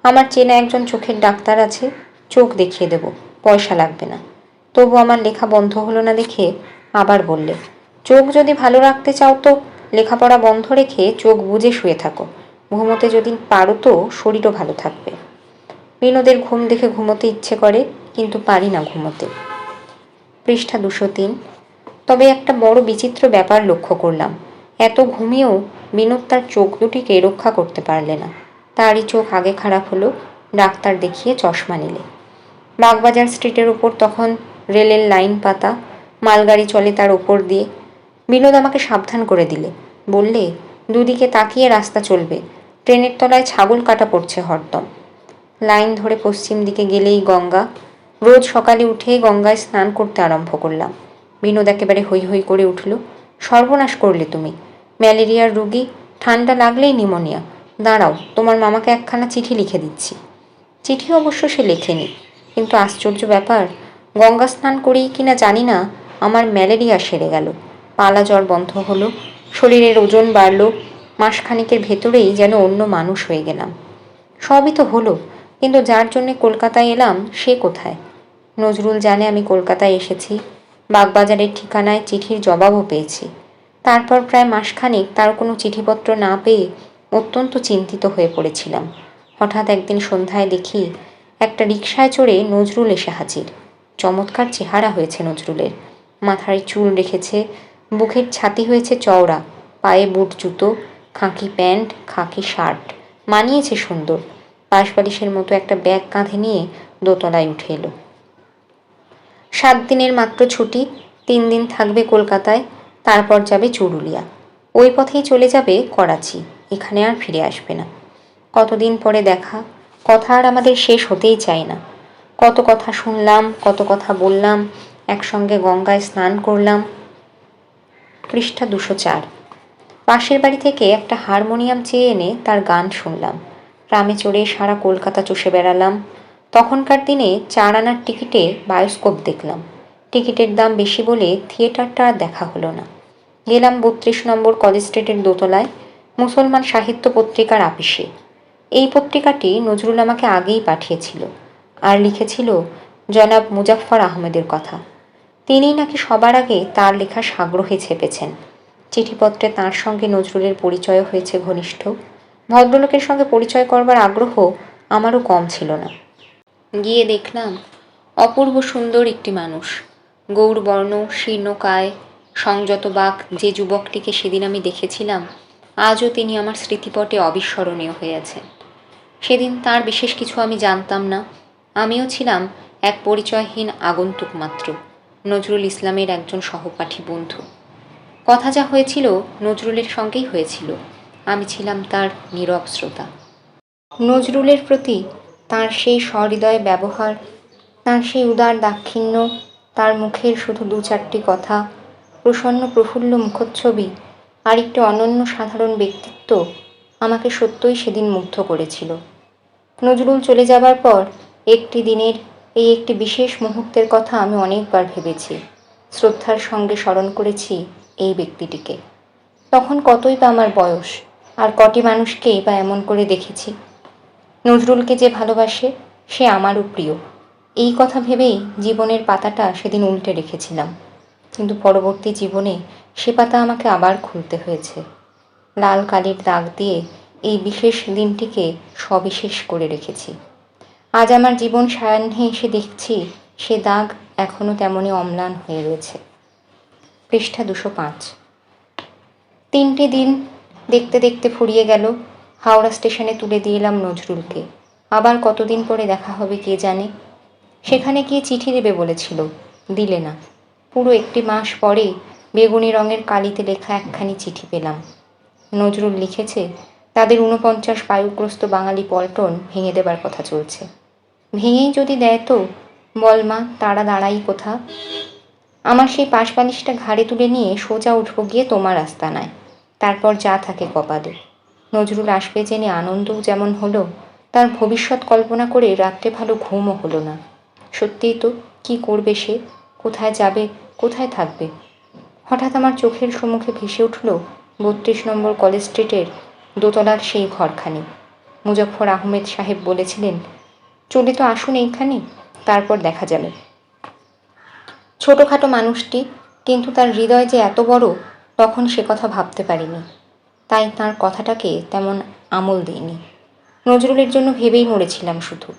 আমার চেনা একজন চোখের ডাক্তার আছে, চোখ দেখিয়ে দেব, পয়সা লাগবে না। তবু আমার লেখা বন্ধ হলো না দেখে আবার বললে, চোখ যদি ভালো রাখতে চাও তো লেখাপড়া বন্ধ রেখে চোখ বুজে শুয়ে থাকো। ঘুমোতে যদি পারো তো শরীরও ভালো থাকবে। বিনোদের ঘুম দেখে ঘুমোতে ইচ্ছে করে, কিন্তু পারি না ঘুমোতে। পৃষ্ঠা 203। তবে একটা বড় বিচিত্র ব্যাপার লক্ষ্য করলাম। এত ঘুমিয়েও বিনোদ তার চোখ দুটিকে রক্ষা করতে পারলে না। তারই চোখ আগে খারাপ হলো, ডাক্তার দেখিয়ে চশমা নিলে। বাগবাজার স্ট্রিটের ওপর তখন রেলের লাইন পাতা, মালগাড়ি চলে তার ওপর দিয়ে। বিনোদ আমাকে সাবধান করে দিলে। বললে, দুদিকে তাকিয়ে রাস্তা চলবে, ট্রেনের তলায় ছাগল কাটা পড়ছে হরদম। লাইন ধরে পশ্চিম দিকে গেলেই গঙ্গা। রোজ সকালে উঠে গঙ্গায় স্নান করতে আরম্ভ করলাম। বিনোদ একেবারে হৈ হৈ করে উঠল, সর্বনাশ করলে তুমি! ম্যালেরিয়ার রুগী, ঠান্ডা লাগলেই নিমোনিয়া। দাঁড়াও, তোমার মামাকে একখানা চিঠি লিখে দিচ্ছি। চিঠি অবশ্য সে লেখেনি, কিন্তু আশ্চর্য ব্যাপার, গঙ্গা স্নান করেই কিনা জানি না আমার ম্যালেরিয়া সেরে গেল। পালা জ্বর বন্ধ হলো, শরীরের ওজন বাড়ল, মাসখানিকের ভেতরেই যেন অন্য মানুষ হয়ে গেলাম। সবই তো হলো, কিন্তু যার জন্যে কলকাতায় এলাম সে কোথায়? নজরুল জানে আমি কলকাতায় এসেছি। বাগবাজারের ঠিকানায় চিঠির জবাবও পেয়েছি। তারপর প্রায় মাসখানেক তার কোনো চিঠিপত্র না পেয়ে অত্যন্ত চিন্তিত হয়ে পড়েছিলাম। হঠাৎ একদিন সন্ধ্যায় দেখি একটা রিকশায় চড়ে নজরুল এসে হাজির। চমৎকার চেহারা হয়েছে নজরুলের। মাথায় চুল রেখেছে, বুকের ছাতি হয়েছে চওড়া, পায়ে বুট জুতো, খাকি প্যান্ট, খাকি শার্ট, মানিয়েছে সুন্দর। পাশবালিশের মতো একটা ব্যাগ কাঁধে নিয়ে দোতলায় উঠে এলো। 7 দিনের মাত্র ছুটি, 3 দিন থাকবে কলকাতায়, তারপর যাবে চুরুলিয়া। ওই পথেই চলে যাবে করাচি, এখানে আর ফিরে আসবে না। কতদিন পরে দেখা, কথা আর আমাদের শেষ হতেই চায় না। কত কথা শুনলাম, কত কথা বললাম, একসঙ্গে গঙ্গায় স্নান করলাম। পৃষ্ঠা 204। পাশের বাড়ি থেকে একটা হারমোনিয়াম চেয়ে এনে তার গান শুনলাম। ট্রামে চড়ে সারা কলকাতা চষে বেড়ালাম। তখনকার দিনে 4 আনার টিকিটে বায়োস্কোপ দেখলাম। টিকিটের দাম বেশি বলে থিয়েটারটা আর দেখা হলো না। গেলাম 32 নম্বর কলেজ স্ট্রিটের দোতলায়, মুসলমান সাহিত্য পত্রিকার আপিসে। এই পত্রিকাটি নজরুল আমাকে আগেই পাঠিয়েছিল, আর লিখেছিল জনাব মুজাফফর আহমেদের কথা। তিনিই নাকি সবার আগে তার লেখা সাগ্রহে ছেপেছেন। চিঠিপত্রে তাঁর সঙ্গে নজরুলের পরিচয় হয়েছে ঘনিষ্ঠ। ভদ্রলোকের সঙ্গে পরিচয় করবার আগ্রহ আমারও কম ছিল না। গিয়ে দেখলাম অপূর্ব সুন্দর একটি মানুষ, গৌরবর্ণ, শীর্ণকায়, সংযত বাক। যে যুবকটিকে সেদিন আমি দেখেছিলাম, আজও তিনি আমার স্মৃতিপটে অবিস্মরণীয় হয়ে আছেন। সেদিন তার বিশেষ কিছু আমি জানতাম না। আমিও ছিলাম এক পরিচয়হীন আগন্তুক মাত্র, নজরুল ইসলামের একজন সহপাঠী বন্ধু। কথা যা হয়েছিল নজরুলের সঙ্গেই হয়েছিল। আমি ছিলাম তার নীরব শ্রোতা। নজরুলের প্রতি তার সেই সহৃদয় ব্যবহার, তার সেই উদার দাক্ষিণ্য, তার মুখের শুধু 2-4টি কথা, প্রসন্ন প্রফুল্ল মুখচ্ছবি আর একটি অনন্য সাধারণ ব্যক্তিত্ব আমাকে সত্যই সেদিন মুগ্ধ করেছিল। নজরুল চলে যাবার পর একটি দিনের এই একটি বিশেষ মুহূর্তের কথা আমি অনেকবার ভেবেছি, শ্রদ্ধার সঙ্গে স্মরণ করেছি এই ব্যক্তিটিকে। তখন কতই বা আমার বয়স, আর কটি মানুষকেই বা এমন করে দেখেছি। নজরুলকে যে ভালোবাসে সে আমারও প্রিয়, এই কথা ভেবেই জীবনের পাতাটা সেদিন উল্টে রেখেছিলাম। কিন্তু পরবর্তী জীবনে সে পাতা আমাকে আবার খুলতে হয়েছে। লাল কালির দাগ দিয়ে এই বিশেষ দিনটিকে সবিশেষ করে রেখেছি। আজ আমার জীবন সায়াহ্নে এসে দেখছি সে দাগ এখনও তেমনই অম্লান হয়ে রয়েছে। পৃষ্ঠা 205। 3টে দিন দেখতে দেখতে ফুরিয়ে গেল। হাওড়া স্টেশনে তুলে দিয়ে এলাম নজরুলকে। আবার কতদিন পরে দেখা হবে কে জানে। সেখানে গিয়ে চিঠি দেবে বলেছিল, দিলে না। পুরো 1 মাস পরে বেগুনি রঙের কালিতে লেখা একখানি চিঠি পেলাম। নজরুল লিখেছে তাদের 49 বায়ুগ্রস্ত বাঙালি পল্টন ভেঙে দেবার কথা চলছে। ভেঙেই যদি দেয় তো বল মা, তারা দাঁড়াই কোথা। আমার সেই পাশবালিশটা ঘাড়ে তুলে নিয়ে সোজা উঠব গিয়ে তোমার আস্তানায়, তারপর যা থাকে কপালে। নজরুল আসবে জেনে আনন্দও যেমন হলো, তার ভবিষ্যৎ কল্পনা করে রাত্রে ভালো ঘুমও হলো না। সত্যিই তো, কি করবে সে, কোথায় যাবে, কোথায় থাকবে। হঠাৎ আমার চোখের সম্মুখে ভেসে উঠল 32 নম্বর কলেজ স্ট্রিটের দোতলার সেই ঘরখানি। মুজফ্ফর আহমেদ সাহেব বলেছিলেন, চলে তো আসুন এইখানে, তারপর দেখা যাবে। ছোটোখাটো মানুষটি, কিন্তু তার হৃদয় যে এত বড় তখন সে কথা ভাবতে পারিনি। তাই তাঁর কথাটাকে তেমন আমল দিইনি। নজরুলের জন্য ভেবেই মরেছিলাম শুধু।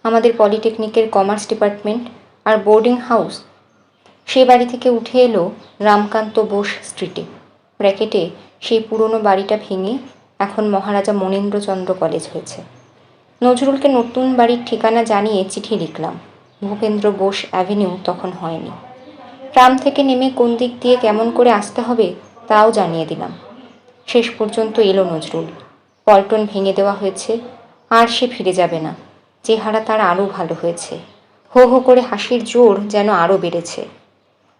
আমাদের পলিটেকনিকের কমার্স ডিপার্টমেন্ট আর বোর্ডিং হাউস সে বাড়ি থেকে উঠে এলো রামকান্ত বোস স্ট্রিটে। ব্র্যাকেটে সেই পুরনো বাড়িটা ভেঙে এখন মহারাজা মনীন্দ্রচন্দ্র কলেজ হয়েছে। নজরুলকে নতুন বাড়ির ঠিকানা জানিয়ে চিঠি লিখলাম। ভূপেন্দ্র বোস অ্যাভিনিউ তখন হয়নি। ট্রাম থেকে নেমে কোন দিক দিয়ে কেমন করে আসতে হবে তাও জানিয়ে দিলাম। শেষ পর্যন্ত এলো নজরুল। পল্টন ভেঙে দেওয়া হয়েছে, আর সে ফিরে যাবে না। চেহারা তার আরও ভালো হয়েছে, হো হো করে হাসির জোর যেন আরও বেড়েছে।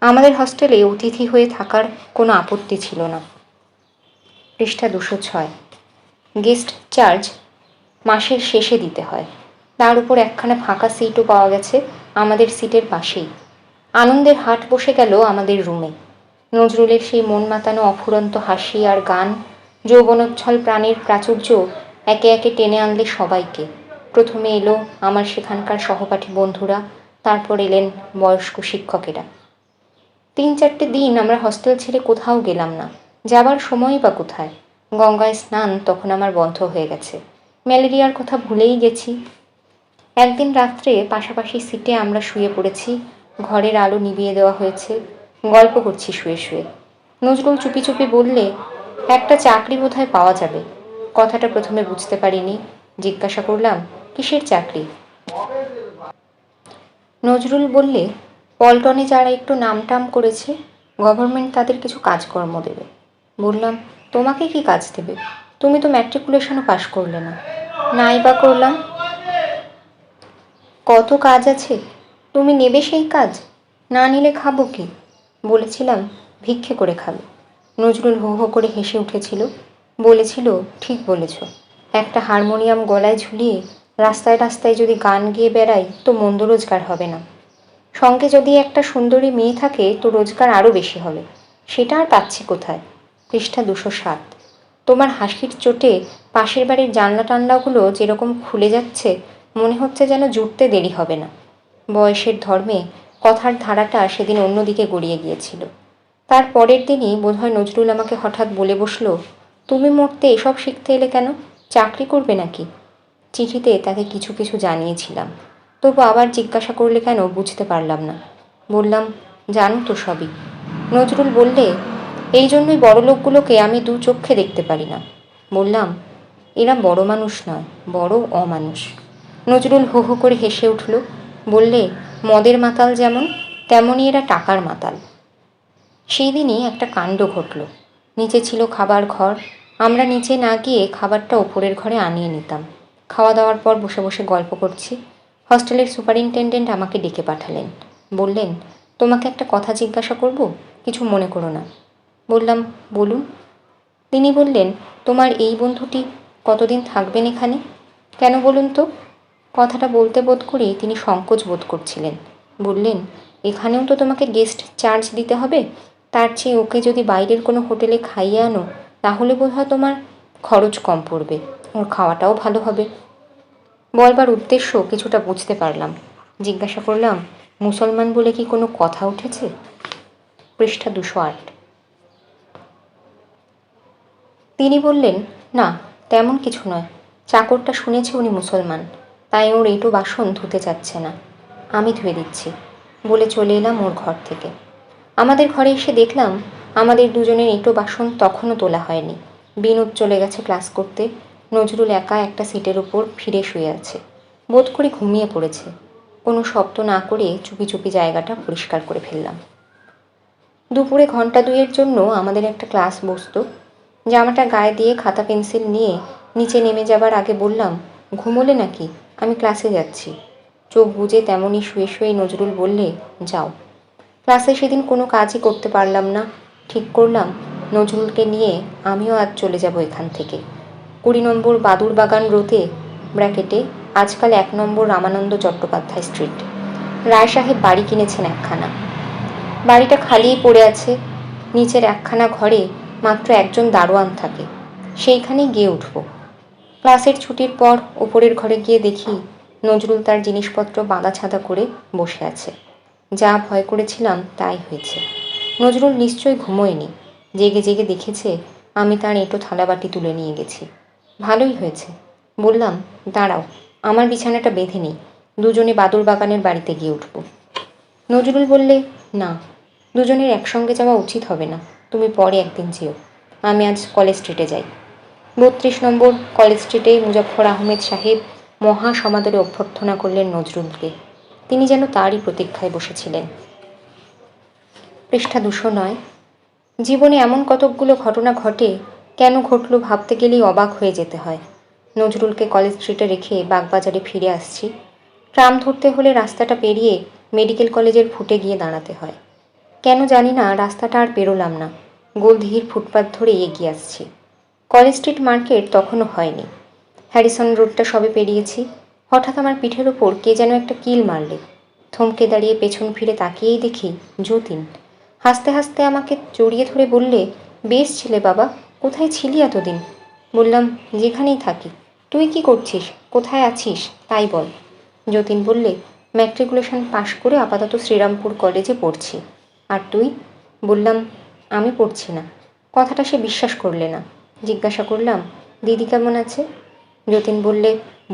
আমাদের হস্টেলে অতিথি হয়ে থাকার কোনো আপত্তি ছিল না। পৃষ্ঠা 206। গেস্ট চার্জ মাসের শেষে দিতে হয়। তার উপর একখানা ফাঁকা সিটও পাওয়া গেছে আমাদের সিটের পাশেই। আনন্দের হাট বসে গেল আমাদের রুমে। নজরুলের সেই মন মাতানো অফুরন্ত হাসি আর গান, যৌবনোচ্ছল প্রাণের প্রাচুর্য একে একে টেনে আনলে সবাইকে। প্রথমে এলো আমার সেখানকার সহপাঠী বন্ধুরা, তারপর এলেন বয়স্ক শিক্ষকেরা। 3-4টে দিন আমরা হস্টেল ছেড়ে কোথাও গেলাম না, যাবার সময়ই বা কোথায়। গঙ্গায় স্নান তখন আমার বন্ধ হয়ে গেছে। ম্যালেরিয়ার কথা ভুলেই গেছি। একদিন রাত্রে পাশাপাশি সিটে আমরা শুয়ে পড়েছি, ঘরের আলো নিভিয়ে দেওয়া হয়েছে, গল্প করছি শুয়ে শুয়ে। নজরুল চুপি চুপি বললে, একটা চাকরি বোধহয় পাওয়া যাবে। কথাটা প্রথমে বুঝতে পারিনি। জিজ্ঞাসা করলাম, কিসের চাকরি? নজরুল বললে, পল্টনে যারা একটু নামটাম করেছে, গভর্নমেন্ট তাদের কিছু কাজকর্ম দেবে। বললাম, তোমাকে কি কাজ দেবে? তুমি তো ম্যাট্রিকুলেশনও পাশ করলে না। নাই বা করলাম, কত কাজ আছে। তুমি নেবে সেই কাজ? না নিলে খাবো কি? বলেছিলাম, ভিক্ষে করে খাবে। নজরুল হো হো করে হেসে উঠেছিল। বলেছিল, ঠিক বলেছ। একটা হারমোনিয়াম গলায় ঝুলিয়ে রাস্তায় রাস্তায় যদি গান গেয়ে বেড়াই তো মন্দ রোজগার হবে না। সঙ্গে যদি একটা সুন্দরী মেয়ে থাকে তো রোজগার আরও বেশি হবে। সেটা আর পাচ্ছি কোথায়? পৃষ্ঠা 207। তোমার হাসির চোটে পাশের বাড়ির জানলা টানলাগুলো যেরকম খুলে যাচ্ছে, মনে হচ্ছে যেন জুটতে দেরি হবে না। বয়সের ধর্মে কথার ধারাটা সেদিন অন্যদিকে গড়িয়ে গিয়েছিল। তার পরের দিনই বোধহয় নজরুল আমাকে হঠাৎ বলে বসল, তুমি মরতে এসব শিখতে এলে কেন? চাকরি করবে নাকি? চিঠিতে তাকে কিছু কিছু জানিয়েছিলাম, তবু আবার জিজ্ঞাসা করলে কেন বুঝতে পারলাম না। বললাম, জানো তো সবই। নজরুল বললে, এই জন্যই বড়লোকগুলোকে আমি দু চক্ষে দেখতে পারি না। বললাম, এরা বড় মানুষ নয়, বড় অমানুষ। নজরুল হো হো করে হেসে উঠল। বললে, মদের মাতাল যেমন, তেমনই এরা টাকার মাতাল। সেই দিনই একটা কাণ্ড ঘটল। নিচে ছিল খাবার ঘর। আমরা নিচে না গিয়ে খাবারটা ওপরের ঘরে আনিয়ে নিতাম। খাওয়া দাওয়ার পর বসে বসে গল্প করছি। হস্টেলের সুপারিনটেন্ডেন্ট আমাকে ডেকে পাঠালেন। বললেন, তোমাকে একটা কথা জিজ্ঞাসা করব, কিছু মনে করো না। বললাম, বলুন। তিনি বললেন, তোমার এই বন্ধুটি কতদিন থাকবেন এখানে? কেন বলুন তো? কথাটা বলতে বোধ করি তিনি সংকোচ বোধ করছিলেন। বললেন, এখানেও তো তোমাকে গেস্ট চার্জ দিতে হবে। তার চেয়ে ওকে যদি বাইরের কোনো হোটেলে খাইয়ে আনো, তাহলে বোধহয় তোমার খরচ কম পড়বে, ওর খাওয়াটাও ভালো হবে। বলবার উদ্দেশ্য কিছুটা বুঝতে পারলাম। জিজ্ঞাসা করলাম, মুসলমান বলে কি কোনো কথা উঠেছে? পৃষ্ঠা 208। তিনি বললেন, না, তেমন কিছু নয়। চাকরটা শুনেছে উনি মুসলমান, তাই ওর এঁটো বাসন ধুতে চাচ্ছে না। আমি ধুয়ে দিচ্ছি, বলে চলে এলাম ওর ঘর থেকে। আমাদের ঘরে এসে দেখলাম আমাদের দুজনের এঁটো বাসন তখনও তোলা হয়নি। বিনোদ চলে গেছে ক্লাস করতে। নজরুল একা একটা সিটের ওপর ফিরে শুয়ে আছে। বোধ করে ঘুমিয়ে পড়েছে। কোনো শব্দ না করে চুপি চুপি জায়গাটা পরিষ্কার করে ফেললাম। দুপুরে ঘন্টা দুয়ের জন্য আমাদের একটা ক্লাস বসতো। জামাটা গায়ে দিয়ে খাতা পেন্সিল নিয়ে নিচে নেমে যাবার আগে বললাম, ঘুমোলে নাকি? আমি ক্লাসে যাচ্ছি। চোখ বুজে তেমনই শুয়ে শুয়ে নজরুল বললে, যাও। ক্লাসে সেদিন কোনো কাজই করতে পারলাম না। ঠিক করলাম, নজরুলকে নিয়ে আমিও আজ চলে যাব এখান থেকে। 20 নম্বর বাদুর বাগান রোতে ব্র্যাকেটে আজকাল 1 নম্বর রামানন্দ চট্টোপাধ্যায় স্ট্রিট। রায় সাহেব বাড়ি কিনেছেন একখানা। বাড়িটা খালিই পড়ে আছে। নিচের একখানা ঘরে মাত্র একজন দারোয়ান থাকে। সেইখানেই গিয়ে উঠব। ক্লাসের ছুটির পর ওপরের ঘরে গিয়ে দেখি নজরুল তার জিনিসপত্র বাঁধা ছাঁদা করে বসে আছে। যা ভয় করেছিলাম তাই হয়েছে। নজরুল নিশ্চয়ই ঘুমোয়নি। জেগে জেগে দেখেছে আমি তার এঁটো থালাবাটি তুলে নিয়ে গেছি। ভালোই হয়েছে। বললাম, দাঁড়াও, আমার বিছানাটা বেঁধে নেই, দুজনে বাদুর বাগানের বাড়িতে গিয়ে উঠব। নজরুল বললে, না, দুজনের একসঙ্গে যাওয়া উচিত হবে না, তুমি পরে একদিন যেও। আমি আজ কলেজ স্ট্রিটে যাই। 32 নম্বর কলেজ স্ট্রিটে মুজাফফর আহমেদ সাহেব মহা সমাদরে অভ্যর্থনা করলেন নজরুলকে। তিনি যেন তারই প্রতীক্ষায় বসেছিলেন। পৃষ্ঠা 209। জীবনে এমন কতকগুলো ঘটনা ঘটে, কেন ঘটল ভাবতে গেলেই অবাক হয়ে যেতে হয়। নজরুলকে কলেজ স্ট্রিটে রেখে বাগবাজারে ফিরে আসছি। ট্রাম ধরতে হলে রাস্তাটা পেরিয়ে মেডিকেল কলেজের ফুটে গিয়ে দাঁড়াতে হয়। কেন জানি না রাস্তাটা আর পেরোলাম না। গোলদিঘির ফুটপাত ধরে এগিয়ে আসছি। কলেজ স্ট্রিট মার্কেট তখনও হয়নি। হ্যারিসন রোডটা সবে পেরিয়েছি। হঠাৎ আমার পিঠের ওপর কে যেন একটা কিল মারলে। থমকে দাঁড়িয়ে পেছন ফিরে তাকিয়েই দেখি যতীন। হাসতে হাসতে আমাকে জড়িয়ে ধরে বললে, বেশ ছিলে বাবা, কোথায় ছিলি এতদিন? বললাম, যেখানেই থাকি। তুই কি করছিস, কোথায় আছিস তাই বল। যতীন বললে, ম্যাট্রিকুলেশন পাশ করে আপাতত শ্রীরামপুর কলেজে পড়ছি। আর তুই? বললাম, আমি পড়ছি না। কথাটা সে বিশ্বাস করলে না। জিজ্ঞাসা করলাম, দিদি কেমন আছে? যতীন বললে,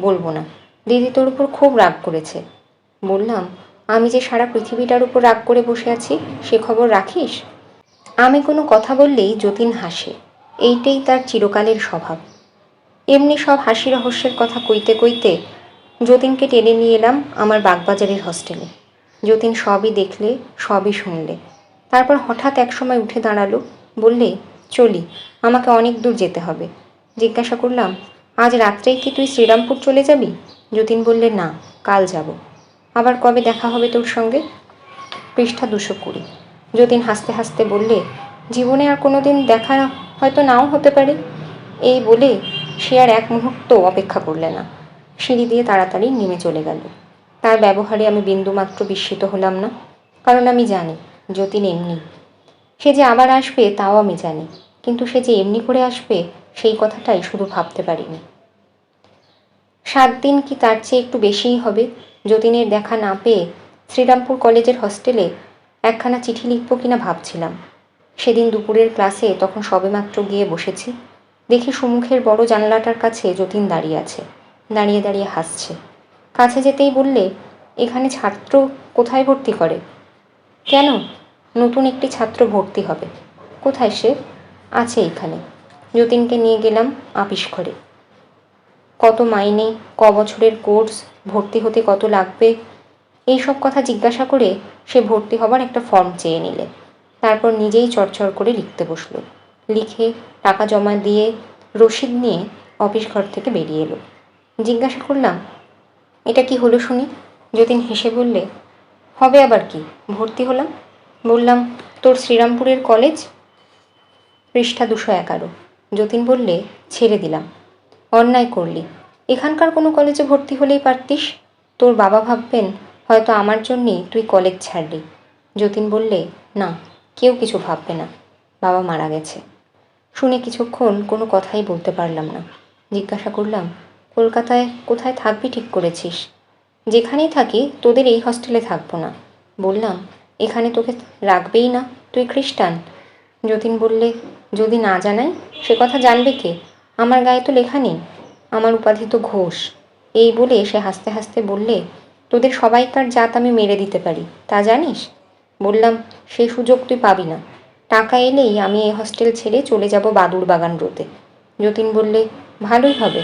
বলবো না, দিদি তোর উপর খুব রাগ করেছে। বললাম, আমি যে সারা পৃথিবীটার উপর রাগ করে বসে আছি সে খবর রাখিস? আমি কোনো কথা বললেই যতীন হাসে, এইটাই তার চিরকালের স্বভাব। এমনি সব হাসি রহস্যের কথা কইতে কইতে যতীনকে টেনে নিয়ে এলাম আমার বাগবাজারের হস্টেলে। যতীন সবই দেখলে, সবই শুনলে। তারপর হঠাৎ একসময় উঠে দাঁড়ালো, বললে, চলি, আমাকে অনেক দূর যেতে হবে। জিজ্ঞাসা করলাম, আজ রাত্রেই কি তুই শ্রীরামপুর চলে যাবি? যতীন বললে, না, কাল যাব। আবার কবে দেখা হবে তোর সঙ্গে? পৃষ্ঠা 220। যতীন হাসতে হাসতে বললে, জীবনে আর কোনো দিন দেখা হয়তো নাও হতে পারে। এই বলে সে আর এক মুহূর্ত অপেক্ষা করলে না, সিঁড়ি দিয়ে তাড়াতাড়ি নেমে চলে গেল। তার ব্যবহারে আমি বিন্দুমাত্র বিস্মিত হলাম না, কারণ আমি জানি যতীন এমনি। সে যে আবার আসবে তাও আমি জানি, কিন্তু সে যে এমনি করে আসবে সেই কথাটাই শুধু ভাবতে পারিনি। 7 দিন কি তার চেয়ে একটু বেশিই হবে যতীনের দেখা না পেয়ে শ্রীরামপুর কলেজের হস্টেলে একখানা চিঠি লিখব কিনা ভাবছিলাম। সেদিন দুপুরের ক্লাসে তখন সবেমাত্র গিয়ে বসেছি, দেখি সুমুখের বড় জানলাটার কাছে যতীন দাঁড়িয়ে আছে, দাঁড়িয়ে দাঁড়িয়ে হাসছে। কাছে যেতেই বললে, এখানে ছাত্র কোথায় ভর্তি করে? কেন? নতুন একটি ছাত্র ভর্তি হবে। কোথায় সে? আছে এখানে। যতীনকে নিয়ে গেলাম আপিস ঘরে। কত মাইনে, ক বছরের কোর্স, ভর্তি হতে কত লাগবে, এই সব কথা জিজ্ঞাসা করে সে ভর্তি হবার একটা ফর্ম চেয়ে নিলে। তারপর নিজেই চড়চড় করে লিখতে বসলো। লিখে টাকা জমা দিয়ে রসিদ নিয়ে অফিস ঘর থেকে বেরিয়ে এলো। জিজ্ঞাসা করলাম, এটা কি হলো শুনি? যতীন হেসে বললে, হবে আবার কি, ভর্তি হলাম। বললাম, তোর শ্রীরামপুরের কলেজ? পৃষ্ঠা 211। যতীন বললে, ছেড়ে দিলাম। অন্যায় করলি, এখানকার কোনো কলেজে ভর্তি হলেই পারতিস। তোর বাবা ভাববেন হয়তো আমার জন্যেই তুই কলেজ ছাড়লি। যতীন বললে, না, কেউ কিছু ভাববে না, বাবা মারা গেছে। শুনে কিছুক্ষণ কোনো কথাই বলতে পারলাম না। জিজ্ঞাসা করলাম, কলকাতায় কোথায় থাকবি ঠিক করেছিস? যেখানেই থাকি তোদের এই হস্টেলে থাকবো না। বললাম, এখানে তোকে রাখবেই না, তুই খ্রিস্টান। যতীন বললে, যদি না জানাই সে কথা জানবে কে? আমার গায়ে তো লেখা নেই, আমার উপাধি তো ঘোষ। এই বলে সে হাসতে হাসতে বললে, তোদের সবাইকার জাত আমি মেরে দিতে পারি, তা জানিস? বললাম, সেই সুযোগ তুই পাবি না। টাকা এলেই আমি এই হস্টেল ছেড়ে চলে যাব বাদুর বাগান রোতে। যতীন বললে, ভালোই হবে,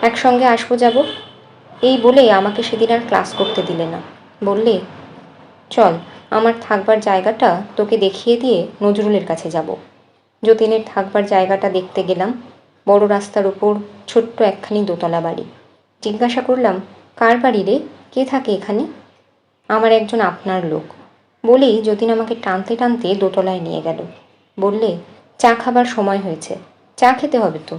একসঙ্গে আসবো যাব। এই বলে আমাকে সেদিন আর ক্লাস করতে দিলে না। বললে, চল, আমার থাকবার জায়গাটা তোকে দেখিয়ে দিয়ে নজরুলের কাছে যাব। যতীনের থাকবার জায়গাটা দেখতে গেলাম। বড় রাস্তার উপর ছোট্ট একখানি দোতলা বাড়ি। জিজ্ঞাসা করলাম, কার বাড়ি রে? কে থাকে এখানে? আমার একজন আপনার লোক। বলেই যতীন আমাকে টানতে টানতে দোতলায় নিয়ে গেল। বললে, চা খাবার সময় হয়েছে, চা খেতে হবে তো।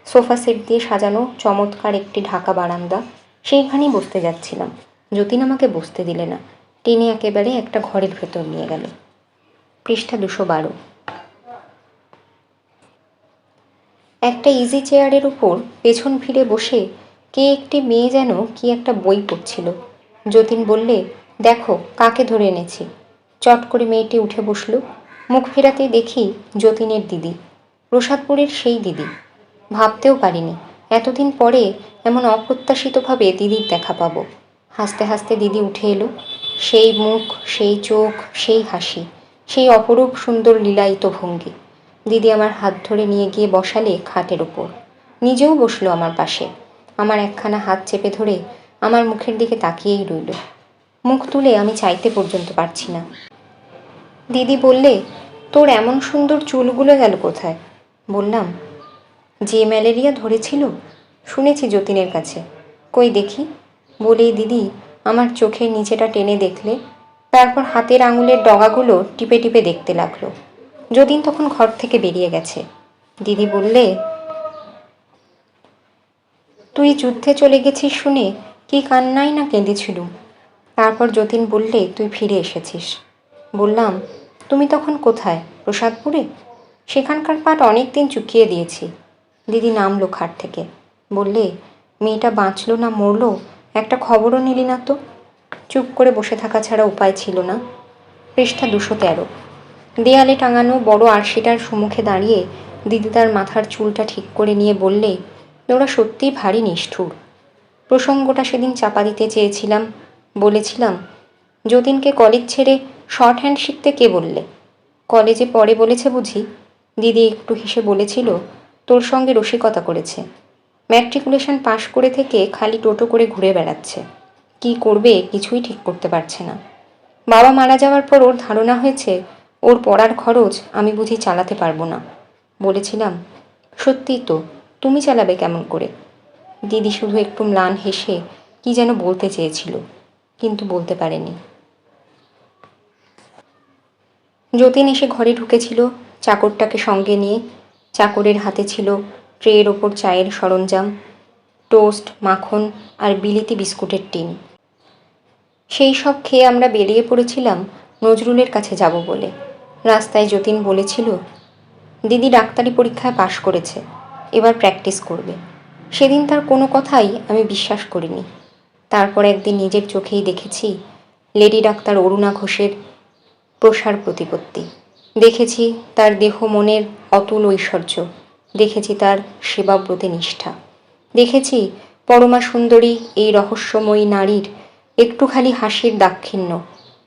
সোফা সেট দিয়ে সাজানো চমৎকার একটি ঢাকা বারান্দা, সেইখানেই বসতে যাচ্ছিলাম। যতীন আমাকে বসতে দিলে না, টেনে একেবারে একটা ঘরের ভেতর নিয়ে গেল। পৃষ্ঠা 212। একটা ইজি চেয়ারের উপর পেছন ফিরে বসে কে একটি মেয়ে যেন কি একটা বই পড়ছিল। যতীন বললে, দেখো কাকে ধরে এনেছি। চট করে মেয়েটি উঠে বসল। মুখ ফেরাতেই দেখি যতীনের দিদি, প্রসাদপুরের সেই দিদি। ভাবতেও পারিনি এতদিন পরে এমন অপ্রত্যাশিতভাবে দিদির দেখা পাবো। হাসতে হাসতে দিদি উঠে এলো। সেই মুখ, সেই চোখ, সেই হাসি, সেই অপরূপ সুন্দর লীলায়িত ভঙ্গি। দিদি আমার হাত ধরে নিয়ে গিয়ে বসালে খাটের ওপর, নিজেও বসলো আমার পাশে। আমার একখানা হাত চেপে ধরে আমার মুখের দিকে তাকিয়েই রইল। মুখ তুলে আমি চাইতে পর্যন্ত পারছি না। দিদি বললে, তোর এমন সুন্দর চুলগুলো গেল কোথায়? বললাম, যে ম্যালেরিয়া ধরেছিল শুনেছি যতীনের কাছে, কই দেখি। বলেই দিদি আমার চোখের নিচেটা টেনে দেখলে, তারপর হাতের আঙুলের ডগাগুলো টিপে টিপে দেখতে লাগলো। যতীন তখন ঘর থেকে বেরিয়ে গেছে। দিদি বললে, তুই যুদ্ধে চলে গেছিস শুনে কি কান্নাই না কেঁদেছিলুম। তারপর যতীন বললে, তুই ফিরে এসেছিস। বললাম, তুমি তখন কোথায়? প্রসাদপুরে? সেখানকার পাট অনেক দিন চুকিয়ে দিয়েছি। দিদি নামলো খাট থেকে। বললে, মেয়েটা বাঁচলো না মরলো একটা খবরও নিলি না তো? চুপ করে বসে থাকা ছাড়া উপায় ছিল না। পৃষ্ঠা 213। দেয়ালে টাঙানো বড় আরশিটার সম্মুখে দাঁড়িয়ে দিদি তার মাথার চুলটা ঠিক করে নিয়ে বললে, ওরা সত্যিই ভারী নিষ্ঠুর। প্রসঙ্গটা সেদিন চাপা দিতে চেয়েছিলাম। বলেছিলাম, যতীনকে কলেজ ছেড়ে শর্ট হ্যান্ড শিখতে কে বললে? কলেজে পড়ে বলেছে বুঝি? দিদি একটু হেসে বলেছিল, তোর সঙ্গে রসিকতা করেছে। ম্যাট্রিকুলেশন পাশ করে থেকে খালি টোটো করে ঘুরে বেড়াচ্ছে। কি করবে কিছুই ঠিক করতে পারছে না। বাবা মারা যাওয়ার পর ওর ধারণা হয়েছে ওর পড়ার খরচ আমি বুঝি চালাতে পারবো না। বলেছিলাম, সত্যিই তো, তুমি চালাবে কেমন করে? দিদি শুধু একটু ম্লান হেসে কি যেন বলতে চেয়েছিল, কিন্তু বলতে পারেনি। যতীন এসে ঘরে ঢুকেছিল চাকরটাকে সঙ্গে নিয়ে। চাকরের হাতে ছিল ট্রের ওপর চায়ের সরঞ্জাম, টোস্ট, মাখন আর বিলিতি বিস্কুটের টিন। সেই সব খেয়ে আমরা বেরিয়ে পড়েছিলাম নজরুলের কাছে যাব বলে। রাস্তায় যতীন বলেছিল, দিদি ডাক্তারি পরীক্ষায় পাশ করেছে, এবার প্র্যাকটিস করবে। সেদিন তার কোনো কথাই আমি বিশ্বাস করিনি। তারপর একদিন নিজের চোখেই দেখেছি লেডি ডাক্তার অরুণা ঘোষের প্রসার প্রতিপত্তি। দেখেছি তার দেহ মনের অতুল ঐশ্বর্য। দেখেছি তার সেবাব্রতে নিষ্ঠা। দেখেছি পরমা সুন্দরী এই রহস্যময়ী নারীর একটুখানি হাসির দাক্ষিণ্য,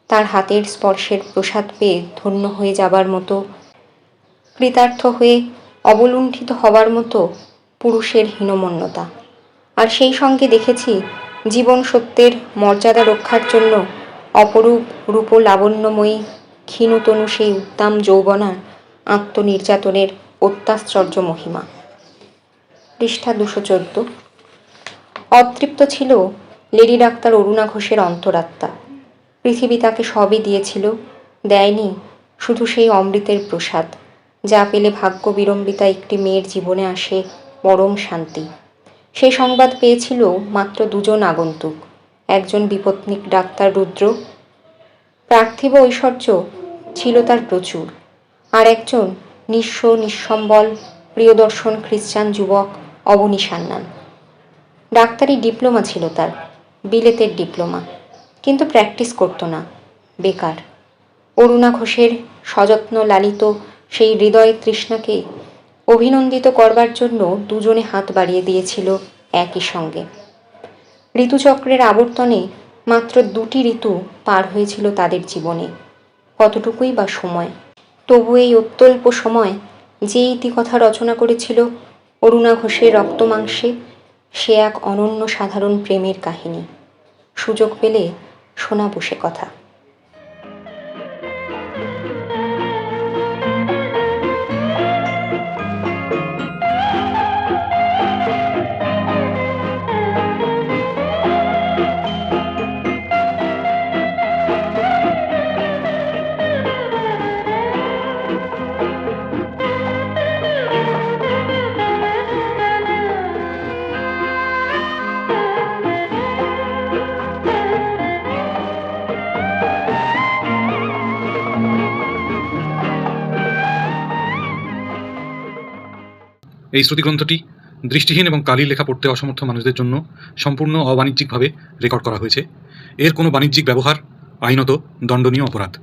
তার হাতের স্পর্শের প্রসাদ পেয়ে ধন্য হয়ে যাবার মতো, কৃতার্থ হয়ে অবলুণ্ঠিত হবার মতো পুরুষের হীনমন্যতা। আর সেই সঙ্গে দেখেছি জীবন সত্যের মর্যাদা রক্ষার জন্য অপরূপ রূপ লাবণ্যময়ী ক্ষীণতনু সেই উদ্দাম যৌবনার আত্মনির্যাতনের অত্যাশ্চর্য মহিমা। পৃষ্ঠা 214। অতৃপ্ত ছিল লেডি ডাক্তার অরুণা ঘোষের অন্তরাত্মা। পৃথিবী তাকে সবই দিয়েছিল, দেয়নি শুধু সেই অমৃতের প্রসাদ, যা পেলে ভাগ্য বিড়ম্বিতা একটি মেয়ের জীবনে আসে পরম শান্তি। সে সংবাদ পেয়েছিল মাত্র দুজন আগন্তুক, একজন বিপত্নিক ডাক্তার রুদ্র, পার্থিব ঐশ্বর্য ছিল তার প্রচুর, আর একজন নিঃস্ব নিঃসম্বল প্রিয়দর্শন খ্রিস্টান যুবক অবনী সান্যাল। ডাক্তারি ডিপ্লোমা ছিল তার, বিলেতের ডিপ্লোমা, কিন্তু প্র্যাকটিস করতো না, বেকার। অরুণা ঘোষের সযত্ন লালিত সেই হৃদয় তৃষ্ণাকে অভিনন্দিত করবার জন্য দুজনে হাত বাড়িয়ে দিয়েছিল একই সঙ্গে। ঋতুচক্রের আবর্তনে মাত্র 2টি ঋতু পার হয়েছিল তাদের জীবনে, কতটুকুই বা সময়। তবু এই অত্যল্প সময় যে ইতিকথা রচনা করেছিল অরুণা ঘোষের রক্তমাংসে, সে এক অনন্য সাধারণ প্রেমের কাহিনী। সুযোগ পেলে শোনাবো সে কথা। এই শ্রুতিগ্রন্থটি দৃষ্টিহীন এবং কালির লেখা পড়তে অসমর্থ মানুষদের জন্য সম্পূর্ণ অবাণিজ্যিকভাবে রেকর্ড করা হয়েছে। এর কোনো বাণিজ্যিক ব্যবহার আইনত দণ্ডনীয় অপরাধ।